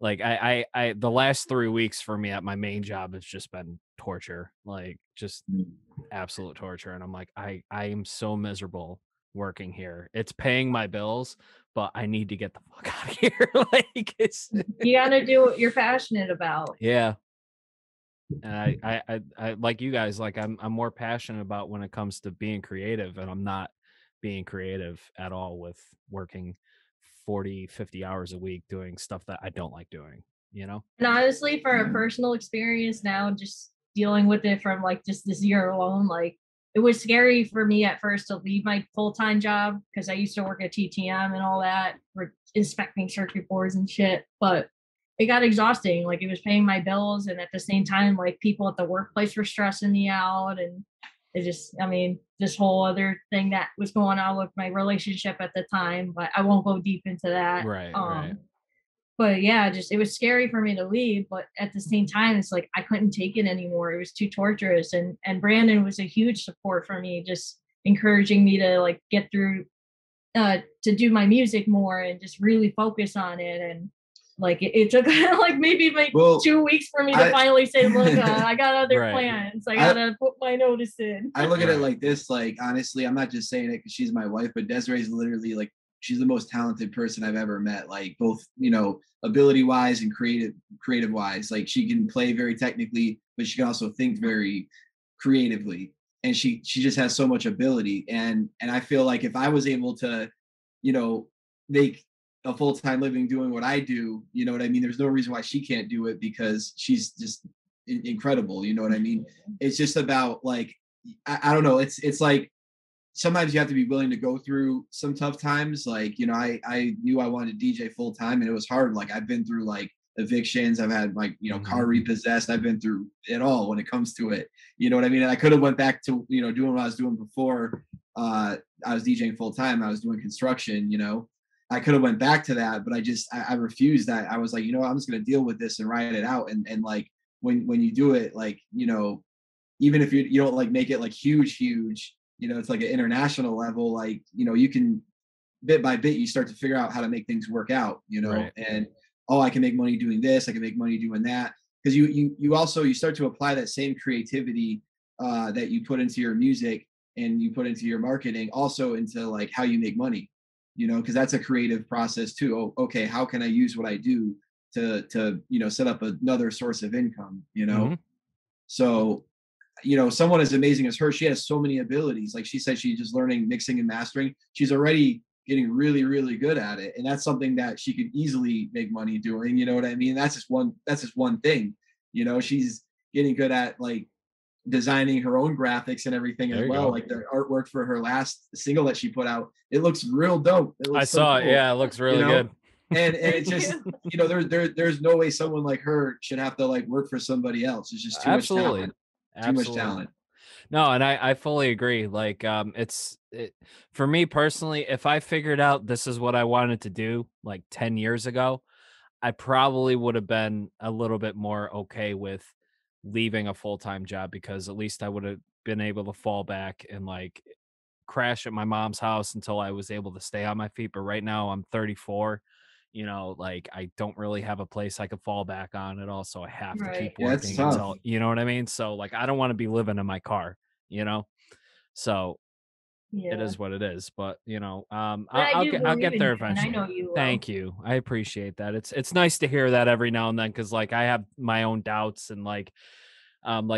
like I the last 3 weeks for me at my main job has just been torture, like just absolute torture. And I'm like, I am so miserable working here. It's paying my bills, but I need to get the fuck out of here. Like it's You got to do what you're passionate about. yeah. And I like you guys, like I'm more passionate about when it comes to being creative, and I'm not being creative at all with working 40-50 hours a week doing stuff that I don't like doing, And honestly, for a personal experience now, just dealing with it from like just this year alone, like it was scary for me at first to leave my full-time job because I used to work at TTM and all that, for inspecting circuit boards and shit. But it got exhausting. Like it was paying my bills, and at the same time, like people at the workplace were stressing me out, and it just, I mean, this whole other thing that was going on with my relationship at the time. But I won't go deep into that. right. But yeah, just it was scary for me to leave, but at the same time it's like I couldn't take it anymore. It was too torturous, and Brandon was a huge support for me, just encouraging me to like get through to do my music more and just really focus on it. And like it took like maybe like 2 weeks for me to finally say, look, I got other plans, I gotta put my notice in. I look at it like this, like honestly, I'm not just saying it because she's my wife, but Desiree's literally like, she's the most talented person I've ever met, like both ability wise and creative wise. Like she can play very technically, but she can also think very creatively, and she just has so much ability. And I feel like if I was able to make a full-time living doing what I do, you know what I mean, there's no reason why she can't do it, because she's just incredible, you know what I mean. It's just about like I don't know, it's like sometimes you have to be willing to go through some tough times. Like, you know, I knew I wanted to DJ full time, and it was hard. Like, I've been through like evictions, I've had like, you know, car repossessed, I've been through it all when it comes to it. You know what I mean? And I could have went back to, you know, doing what I was doing before. I was DJing full time. I was doing construction, you know. I could have went back to that, but I refused that. I was like, you know, I'm just gonna deal with this and ride it out. And like when you do it, like, you know, even if you don't like make it like huge, you know, it's like an international level, like, you know, you can bit by bit, you start to figure out how to make things work out, you know, Right. and, oh, I can make money doing this, I can make money doing that. Because you start to apply that same creativity that you put into your music and you put into your marketing also into like how you make money, you know, because that's a creative process too. Oh, okay, how can I use what I do to, you know, set up another source of income, you know? So, you know, someone as amazing as her, she has so many abilities. Like she said, she's just learning mixing and mastering. She's already getting really, really good at it. And that's something that she could easily make money doing. You know what I mean? That's just one thing. You know, she's getting good at like designing her own graphics and everything as well. Like the artwork for her last single that she put out, it looks real dope. It looks I so saw cool, it. Yeah, it looks really you know? good. And it's just, you know, there's no way someone like her should have to like work for somebody else. It's just too much talent. Too much talent. No, and I fully agree. Like, for me personally, if I figured out this is what I wanted to do like 10 years ago, I probably would have been a little bit more okay with leaving a full-time job, because at least I would have been able to fall back and like crash at my mom's house until I was able to stay on my feet. But right now I'm 34, you know, like I don't really have a place I could fall back on at all. So I have to Right. keep Yeah, it's working tough. until, you know what I mean? So like I don't want to be living in my car, you know? So it Yeah. is what it is. But you know, But I do I'll believe get in there you, and I eventually. know you will. Thank you. I appreciate that. It's nice to hear that every now and then, because like I have my own doubts, and like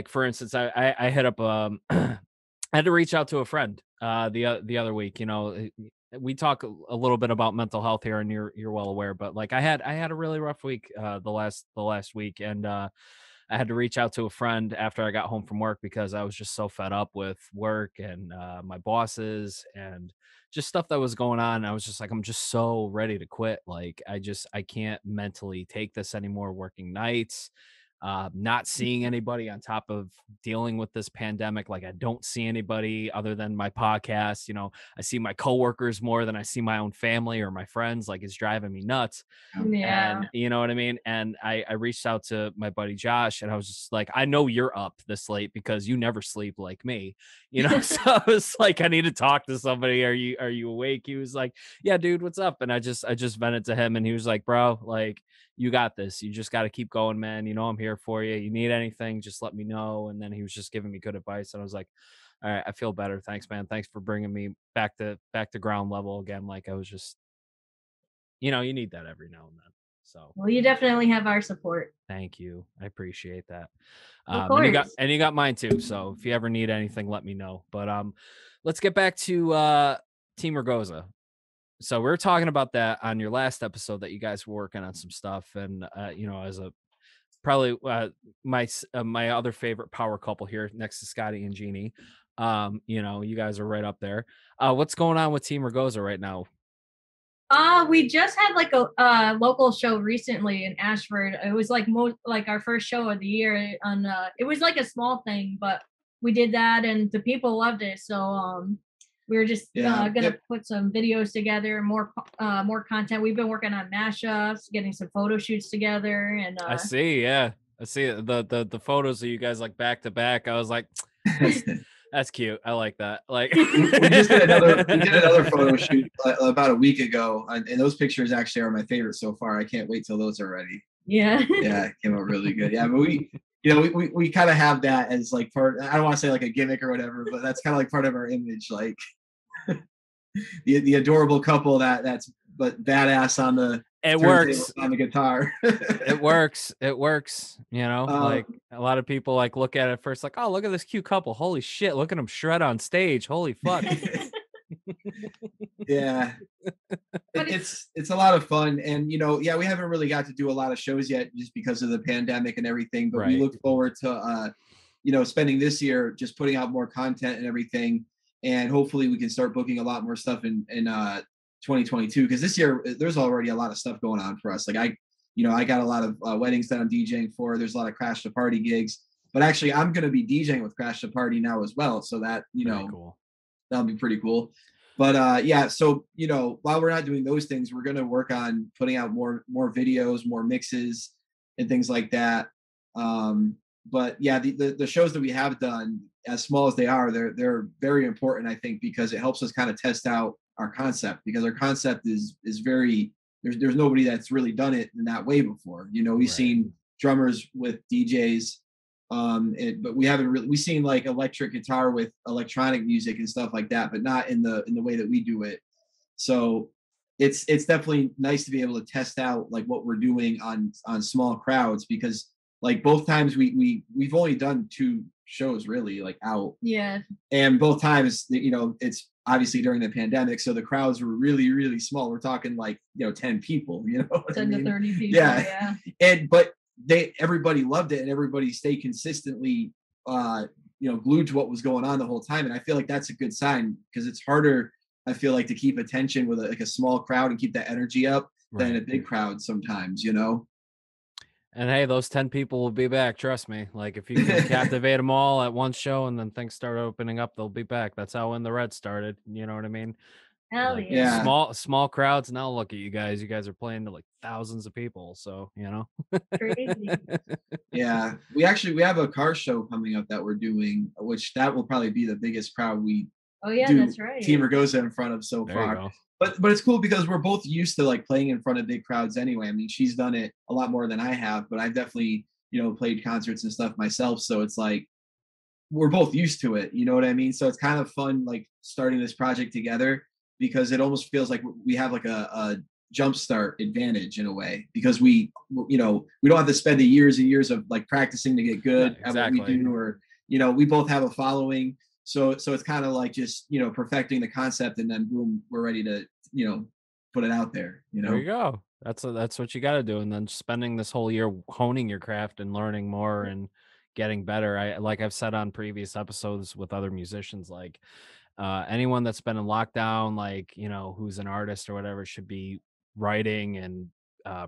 for instance, I hit up I had to reach out to a friend the other week. You know, we talk a little bit about mental health here, and you're well aware. But like I had a really rough week the last week, and I had to reach out to a friend after I got home from work, because I was just so fed up with work and my bosses and just stuff that was going on. I was just like, I'm just so ready to quit. Like I can't mentally take this anymore. Working nights, not seeing anybody on top of dealing with this pandemic. Like I don't see anybody other than my podcast. You know, I see my coworkers more than I see my own family or my friends. Like it's driving me nuts. Yeah. And you know what I mean? And I reached out to my buddy Josh, and I was just like, I know you're up this late because you never sleep like me, you know? So I was like, I need to talk to somebody. Are you awake? He was like, yeah, dude, what's up? And I just vented to him, and he was like, bro, like, you got this. You just got to keep going, man. You know, I'm here for you. You need anything, just let me know. And then he was just giving me good advice. And I was like, all right, I feel better. Thanks, man. Thanks for bringing me back to ground level again. Like I was just, you know, you need that every now and then. So Well, you definitely have our support. thank you. I appreciate that. Of And you got course. mine too. So if you ever need anything, let me know. But let's get back to Team Ragoza. So we were talking about that on your last episode, that you guys were working on some stuff, and you know, as a probably my other favorite power couple here next to Scotty and Jeannie, you know, you guys are right up there. What's going on with Team Ragoza right now? We just had like a local show recently in Ashford. It was like like our first show of the year on it was like a small thing, but we did that and the people loved it. So we were just gonna put some videos together, more content. We've been working on mashups, getting some photo shoots together, and I see, yeah. I see the photos of you guys like back to back. I was like, that's cute. I like that. Like we did another photo shoot about a week ago, and those pictures actually are my favorite so far. I can't wait till those are ready. Yeah. Yeah, it came out really good. Yeah, but we kind of have that as like part. I don't want to say like a gimmick or whatever, but that's kind of like part of our image, like the adorable couple that's but badass on the works on the guitar. it works, you know. Like a lot of people like look at it first like, oh, look at this cute couple, holy shit, look at them shred on stage, holy fuck. Yeah. It's a lot of fun, and you know, yeah, we haven't really got to do a lot of shows yet just because of the pandemic and everything, but we look forward to you know, spending this year just putting out more content and everything. and hopefully we can start booking a lot more stuff in 2022, because this year there's already a lot of stuff going on for us. Like I got a lot of weddings that I'm DJing for. There's a lot of Crash the Party gigs, but actually I'm going to be DJing with Crash the Party now as well. So that, Very cool. that'll be pretty cool. But yeah, so while we're not doing those things, we're gonna work on putting out more videos, more mixes, and things like that. But yeah, the shows that we have done, as small as they are, they're very important, I think, because it helps us kind of test out our concept, because our concept is very, there's nobody that's really done it in that way before. We've seen drummers with DJs, but we haven't really, we've seen like electric guitar with electronic music and stuff like that, but not in the way that we do it. So it's definitely nice to be able to test out like what we're doing on small crowds, because like both times we've only done 2 shows really like out. Yeah. And both times, it's obviously during the pandemic, so the crowds were really, really small. We're talking like 10 people, 10 to 30 people. Yeah. But everybody loved it, and everybody stayed consistently glued to what was going on the whole time. And I feel like that's a good sign, because it's harder, I feel like, to keep attention with a small crowd and keep that energy up than a big crowd sometimes. And hey, those 10 people will be back. Trust me. Like if you can captivate them all at one show and then things start opening up, they'll be back. That's how When the Red started. You know what I mean? Hell like, yeah. Small crowds. Now look at you guys. You guys are playing to like thousands of people. So, Crazy. Yeah. We have a car show coming up that we're doing, which that will probably be the biggest crowd we do that's right. Team Ragoza in front of so far. But it's cool because we're both used to like playing in front of big crowds anyway. I mean, she's done it a lot more than I have, but I've definitely, played concerts and stuff myself. So it's like we're both used to it. You know what I mean? So it's kind of fun, like starting this project together, because it almost feels like we have like a jumpstart advantage in a way, because we don't have to spend the years and years of like practicing to get good at what we do, or we both have a following. So it's kind of like just perfecting the concept, and then boom, we're ready to put it out there. There you go. That's what you got to do, and then spending this whole year honing your craft and learning more and getting better. Like I've said on previous episodes with other musicians, like anyone that's been in lockdown, like who's an artist or whatever, should be writing and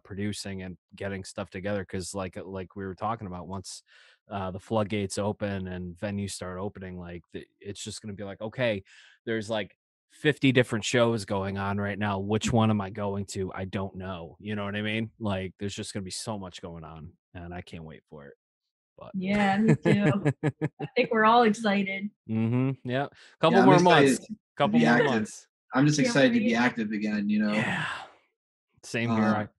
producing and getting stuff together, because like we were talking about, once the floodgates open and venues start opening, like it's just going to be like, okay, there's like 50 different shows going on right now. Which one am I going to? I don't know. You know what I mean? Like there's just going to be so much going on, and I can't wait for it. But yeah, me too. I think we're all excited. Yeah. Couple more months. I'm just excited to be active again, Yeah. Same here.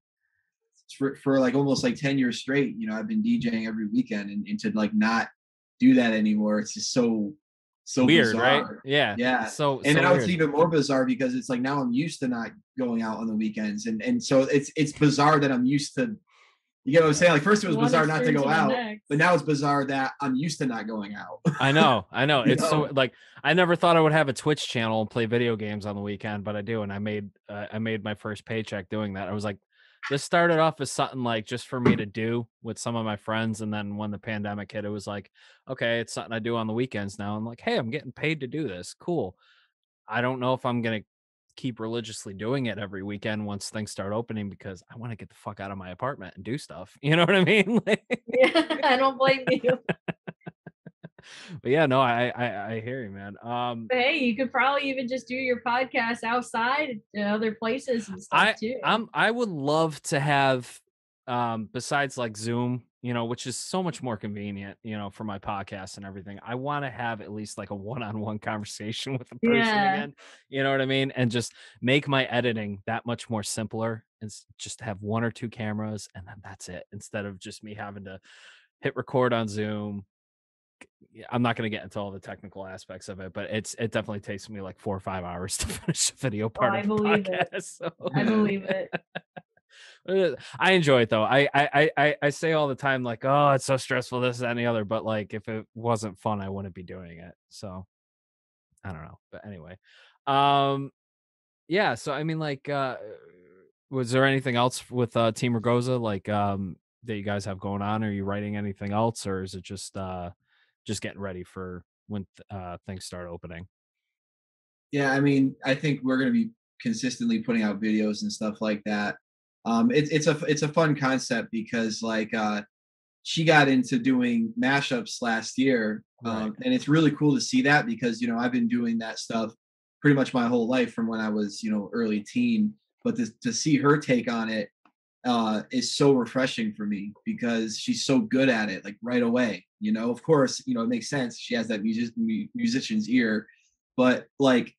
For like almost like 10 years straight, I've been DJing every weekend, and to like not do that anymore, it's just so weird, bizarre. Right? Yeah. And now weird. It's even more bizarre, because it's like now I'm used to not going out on the weekends, and so it's bizarre that I'm used to. You get what I'm saying? Like first it was bizarre not to go out, but now it's bizarre that I'm used to not going out. I know. It's so like, I never thought I would have a Twitch channel and play video games on the weekend, but I do, and I made my first paycheck doing that. I was like, this started off as something like just for me to do with some of my friends, and then when the pandemic hit, it was like, okay, it's something I do on the weekends now. I'm like, hey, I'm getting paid to do this. Cool. I don't know if I'm gonna keep religiously doing it every weekend once things start opening, because I want to get the fuck out of my apartment and do stuff. You know what I mean? Yeah, I don't blame you. But yeah, no, I hear you, man. But hey, you could probably even just do your podcast outside at other places and stuff too. I would love to have, besides like Zoom, which is so much more convenient, for my podcast and everything. I want to have at least like a one-on-one conversation with a person again. You know what I mean? And just make my editing that much more simpler, and just have 1 or 2 cameras, and then that's it. Instead of just me having to hit record on Zoom. I'm not going to get into all the technical aspects of it, but it definitely takes me like 4 or 5 hours to finish the video part of the podcast. So. I believe it. I enjoy it though. I say all the time, like, oh, it's so stressful, this, that, and the other. But like, if it wasn't fun, I wouldn't be doing it. So I don't know. But anyway, yeah. So I mean, like, was there anything else with Team Ragoza, like, that you guys have going on? Are you writing anything else, or is it just getting ready for when things start opening? Yeah, I mean, I think we're going to be consistently putting out videos and stuff like that. It's a fun concept because like she got into doing mashups last year, Right. and it's really cool to see that because I've been doing that stuff pretty much my whole life from when I was early teen. But to see her take on it is so refreshing for me because she's so good at it, like right away. Of course, it makes sense. She has that musician's ear, but like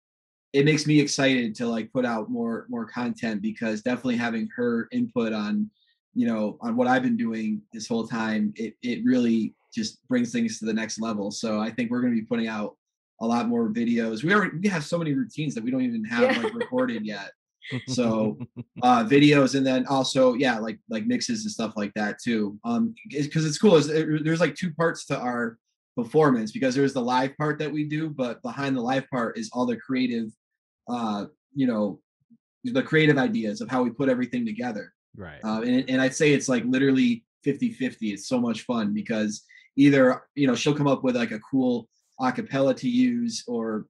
it makes me excited to like put out more content because definitely having her input on on what I've been doing this whole time, it really just brings things to the next level. So I think we're going to be putting out a lot more videos. We have so many routines that we don't even have like recorded yet. So videos, and then also like mixes and stuff like that too, because it's cool. There's like two parts to our performance because there's the live part that we do, but behind the live part is all the creative uh you know the creative ideas of how we put everything together. Right. And I'd say it's like literally 50-50. It's so much fun because either she'll come up with like a cool acapella to use, or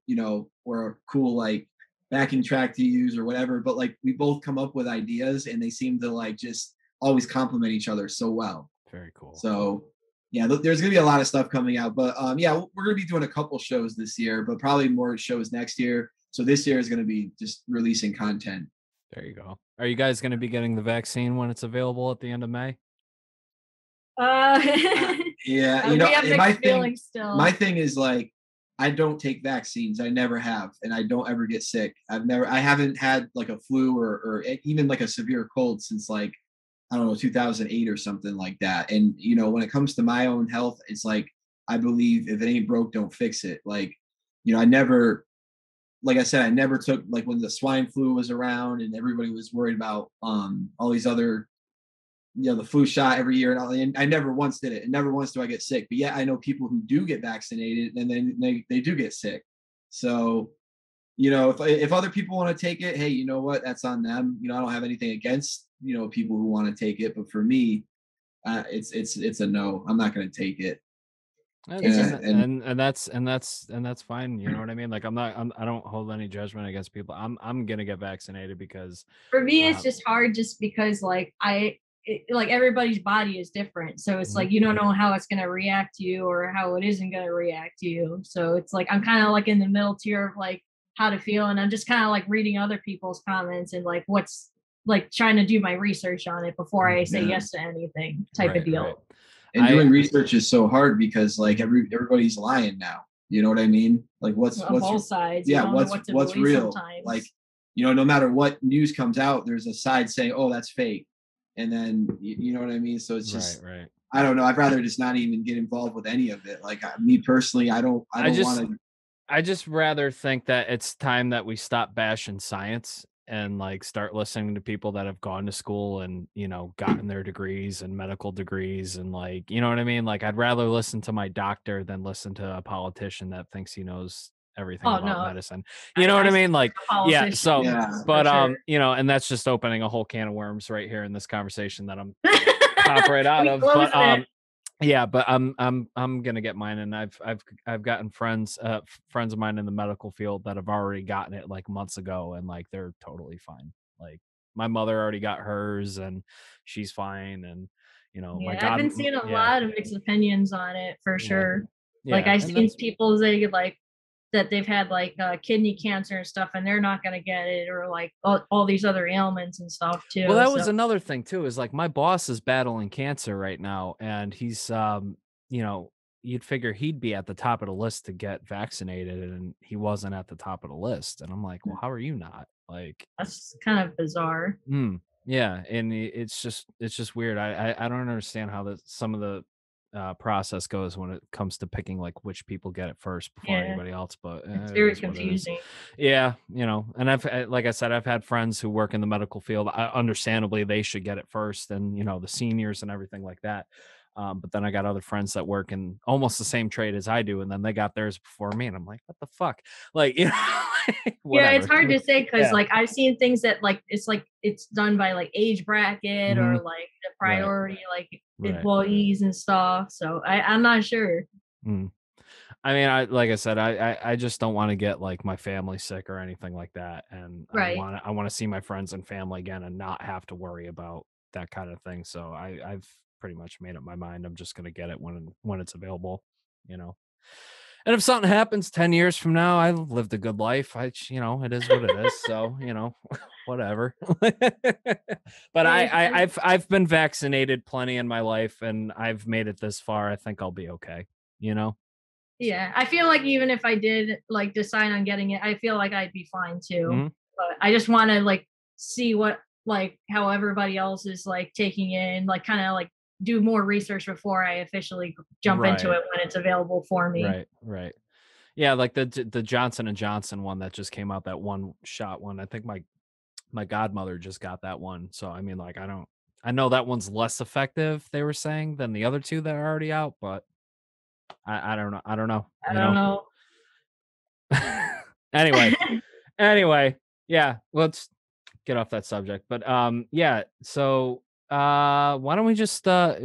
or a cool like backing track to use or whatever, but like we both come up with ideas and they seem to like just always complement each other so well. Very cool. So yeah, there's gonna be a lot of stuff coming out, but yeah, we're gonna be doing a couple shows this year, but probably more shows next year. So this year is gonna be just releasing content. There you go. Are you guys going to be getting the vaccine when it's available at the end of May? Yeah, we have mixed feelings still. My thing is like I don't take vaccines. I never have, and I don't ever get sick. I haven't had like a flu or even like a severe cold since like I don't know 2008 or something like that. And when it comes to my own health, it's like I believe if it ain't broke, don't fix it. Like I never, like I said, I never took like when the swine flu was around and everybody was worried about all these other the flu shot every year, and I never once did it, and never once do I get sick. But yeah, I know people who do get vaccinated, and then they do get sick. So if other people want to take it, hey, you know what? That's on them. I don't have anything against people who want to take it, but for me, it's a no. I'm not going to take it. And that's fine. You know what I mean? Like I don't hold any judgment against people. I'm gonna get vaccinated because for me it's just hard just because like like everybody's body is different, so it's like you don't know how it's going to react to you or how it isn't going to react to you. So it's like I'm kind of like in the middle tier of like how to feel, and I'm just kind of like reading other people's comments and like what's like trying to do my research on it before I say yes to anything type of deal. Right. And doing research is so hard because like everybody's lying now. You know what I mean? Like what's both sides. Yeah, what's real? Sometimes. Like no matter what news comes out, there's a side saying, "Oh, that's fake," and then you know what I mean. So it's just right. I don't know. I'd rather just not even get involved with any of it. Like me personally, I don't want to. I just rather think that it's time that we stop bashing science and like start listening to people that have gone to school and gotten their degrees and medical degrees and like you know what I mean. Like I'd rather listen to my doctor than listen to a politician that thinks he knows everything about medicine. You know what I mean? Like yeah. So but and that's just opening a whole can of worms right here in this conversation that I'm pop right out of. But yeah, but I'm gonna get mine, and I've gotten friends of mine in the medical field that have already gotten it like months ago, and like they're totally fine. Like my mother already got hers, and she's fine, and my I've been seeing a lot of mixed opinions on it for sure. Yeah. Like I've seen people say like that they've had like kidney cancer and stuff, and they're not going to get it, or like all these other ailments and stuff too. Well, that was another thing too, is like my boss is battling cancer right now, and he's you'd figure he'd be at the top of the list to get vaccinated, and he wasn't at the top of the list. And I'm like, well, how are you not? Like that's kind of bizarre. Yeah, and it's just weird. I don't understand how some of the process goes when it comes to picking like which people get it first before anybody else, but it's very confusing. Yeah, and I've like I said, I've had friends who work in the medical field. Understandably, they should get it first, and the seniors and everything like that. But then I got other friends that work in almost the same trade as I do, and then they got theirs before me, and I'm like, what the fuck? Like, yeah, it's hard to say because like I've seen things that like it's done by like age bracket or like the priority like employees and stuff. So I'm not sure. I mean, like I said, I just don't want to get like my family sick or anything like that, and Right. I want to see my friends and family again and not have to worry about that kind of thing. So I've pretty much made up my mind. I'm just gonna get it when it's available, you know. And if something happens 10 years from now, I lived a good life. It is what it is. So, whatever. But Yeah, I- I've been vaccinated plenty in my life and I've made it this far. I think I'll be okay, you know? So, yeah. I feel like even if I did like decide on getting it, I feel like I'd be fine too. mhm. But I just want to like see what like how everybody else is like taking it and like kind of like do more research before I officially jump into Right, it when it's available for me. right. Yeah, like the Johnson and Johnson one that just came out, that one shot one. I think my godmother just got that one. So I mean, like I know that one's less effective, they were saying, than the other two that are already out, but I don't know. I don't know, I don't know. Anyway, yeah, let's get off that subject. But yeah, so why don't we just wow,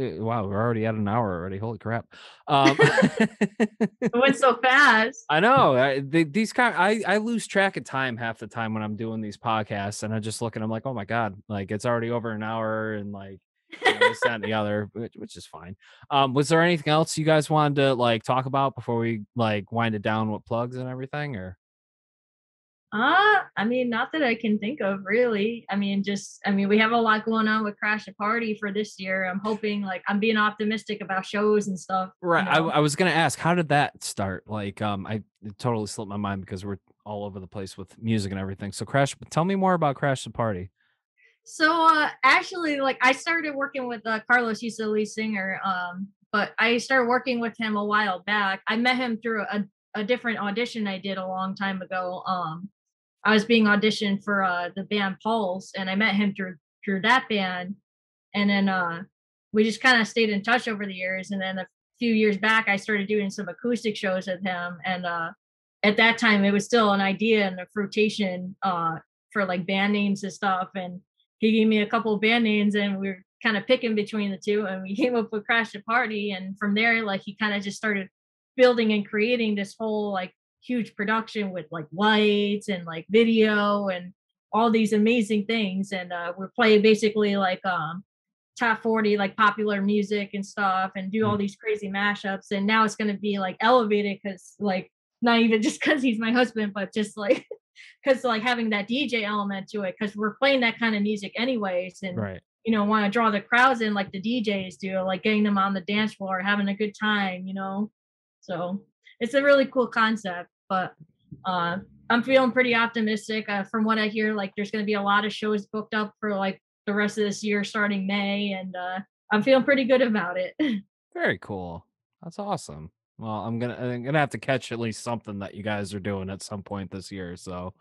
we're already at an hour already. Holy crap. Um It went so fast. I know. These kind I lose track of time half the time when I'm doing these podcasts, and I just look and I'm like, oh my god, like it's already over an hour, and like this, that, and the other, which is fine. Was there anything else you guys wanted to like talk about before we like wind it down with plugs and everything, or? I mean, not that I can think of really. I mean, we have a lot going on with Crash the Party for this year. I'm hoping, like, I'm being optimistic about shows and stuff, Right. you know. I was gonna ask, how did that start? Like, I it totally slipped my mind because we're all over the place with music and everything. So, Crash, tell me more about Crash the Party. So, actually, like, I started working with Carlos, he's the lead singer. But I started working with him a while back. I met him through a different audition I did a long time ago. I was being auditioned for the band Pulse, and I met him through that band. And then we just kind of stayed in touch over the years. And then a few years back, I started doing some acoustic shows with him. And at that time, it was still an idea and a fruitation for like band names and stuff. And he gave me a couple of band names, and we were kind of picking between the two. And we came up with Crash the Party. And from there, like he kind of just started building and creating this whole like huge production with like lights and like video and all these amazing things. And we're playing basically like top 40 like popular music and stuff and do all Mm. these crazy mashups. And now it's going to be like elevated because like not even just because he's my husband, but just like because like having that DJ element to it, because we're playing that kind of music anyways. And Right. want to draw the crowds in like the DJs do, like getting them on the dance floor having a good time. So it's a really cool concept. But I'm feeling pretty optimistic. From what I hear, like there's going to be a lot of shows booked up for like the rest of this year starting May, and I'm feeling pretty good about it. Very cool. That's awesome. Well, I'm gonna have to catch at least something that you guys are doing at some point this year. So,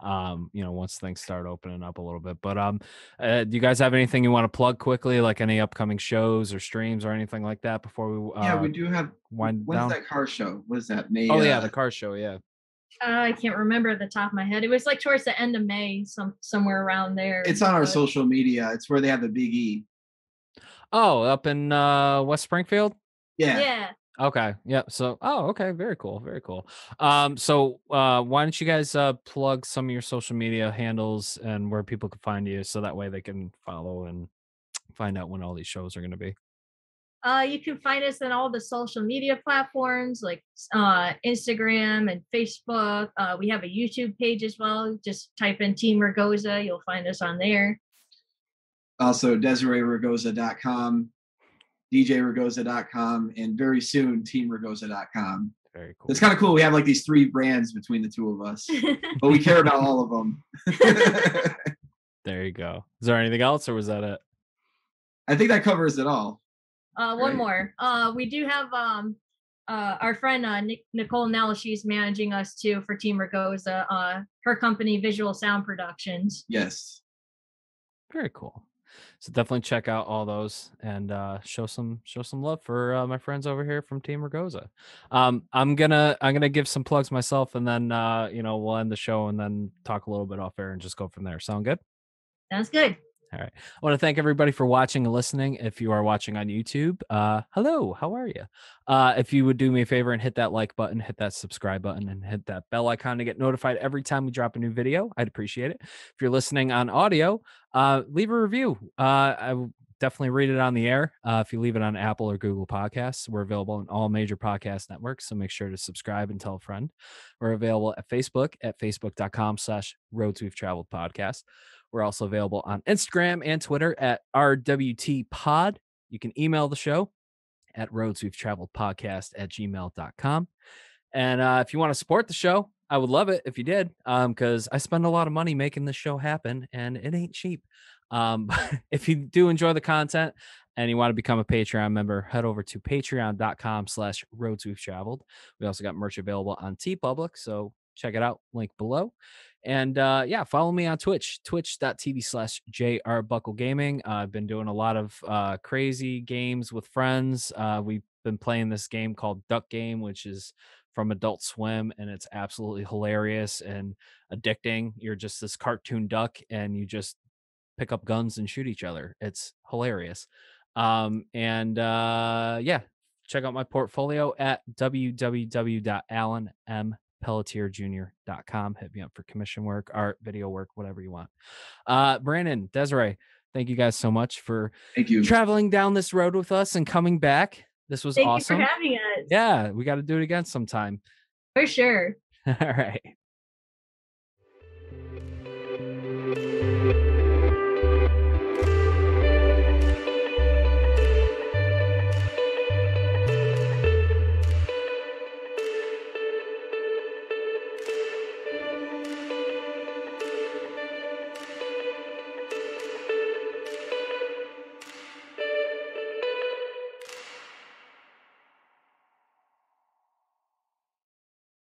once things start opening up a little bit. But do you guys have anything you want to plug quickly, like any upcoming shows or streams or anything like that before we Yeah, we do have. wind When's down? that car show? What is that? May. Oh yeah, the car show. Yeah. I can't remember at the top of my head. It was like towards the end of May, somewhere around there. It's on our but- social media. It's where they have the Big E. Oh, up in West Springfield. Yeah. Yeah. Okay. Yep. So, okay. Very cool. Very cool. So, why don't you guys plug some of your social media handles and where people can find you, so that way they can follow and find out when all these shows are going to be. You can find us on all the social media platforms like Instagram and Facebook. We have a YouTube page as well. Just type in Team Ragoza. You'll find us on there. Also, DesireeRegoza.com, DJRegoza.com, and very soon, TeamRagoza.com. Very cool. It's kind of cool. We have like these 3 brands between the 2 of us, but we care about all of them. There you go. Is there anything else, or was that it? I think that covers it all. One Right. more. We do have our friend Nicole Nell. She's managing us too for Team Ragoza. Her company, Visual Sound Productions. Yes. Very cool. So definitely check out all those and show some love for my friends over here from Team Ragoza. I'm gonna give some plugs myself, and then we'll end the show and then talk a little bit off air and just go from there. Sound good? Sounds good. All right. I want to thank everybody for watching and listening. If you are watching on YouTube, hello, how are you? If you would do me a favor and hit that like button, hit that subscribe button, and hit that bell icon to get notified every time we drop a new video, I'd appreciate it. If you're listening on audio, leave a review. I will definitely read it on the air. If you leave it on Apple or Google Podcasts, we're available on all major podcast networks. So make sure to subscribe and tell a friend. We're available at Facebook at facebook.com/Roads We've Traveled Podcast. We're also available on Instagram and Twitter at RWT Pod. You can email the show at roadswe'vetraveledpodcast@gmail.com. And if you want to support the show, I would love it if you did, because I spend a lot of money making this show happen, and it ain't cheap. But if you do enjoy the content and you want to become a Patreon member, head over to patreon.com/roadswe'vetraveled. We also got merch available on TeePublic, so check it out, link below. And yeah, follow me on Twitch, twitch.tv/JRBuckleGaming. I've been doing a lot of crazy games with friends. We've been playing this game called Duck Game, which is from Adult Swim, and it's absolutely hilarious and addicting. You're just this cartoon duck, and you just pick up guns and shoot each other. It's hilarious. Yeah, check out my portfolio at www.allenmpelletierjr.com. Hit me up for commission work, art, video work, whatever you want. Brandon, Desiree, thank you guys so much for traveling down this road with us and coming back. This was awesome. Thank you for having us. Yeah, we got to do it again sometime. For sure. All right.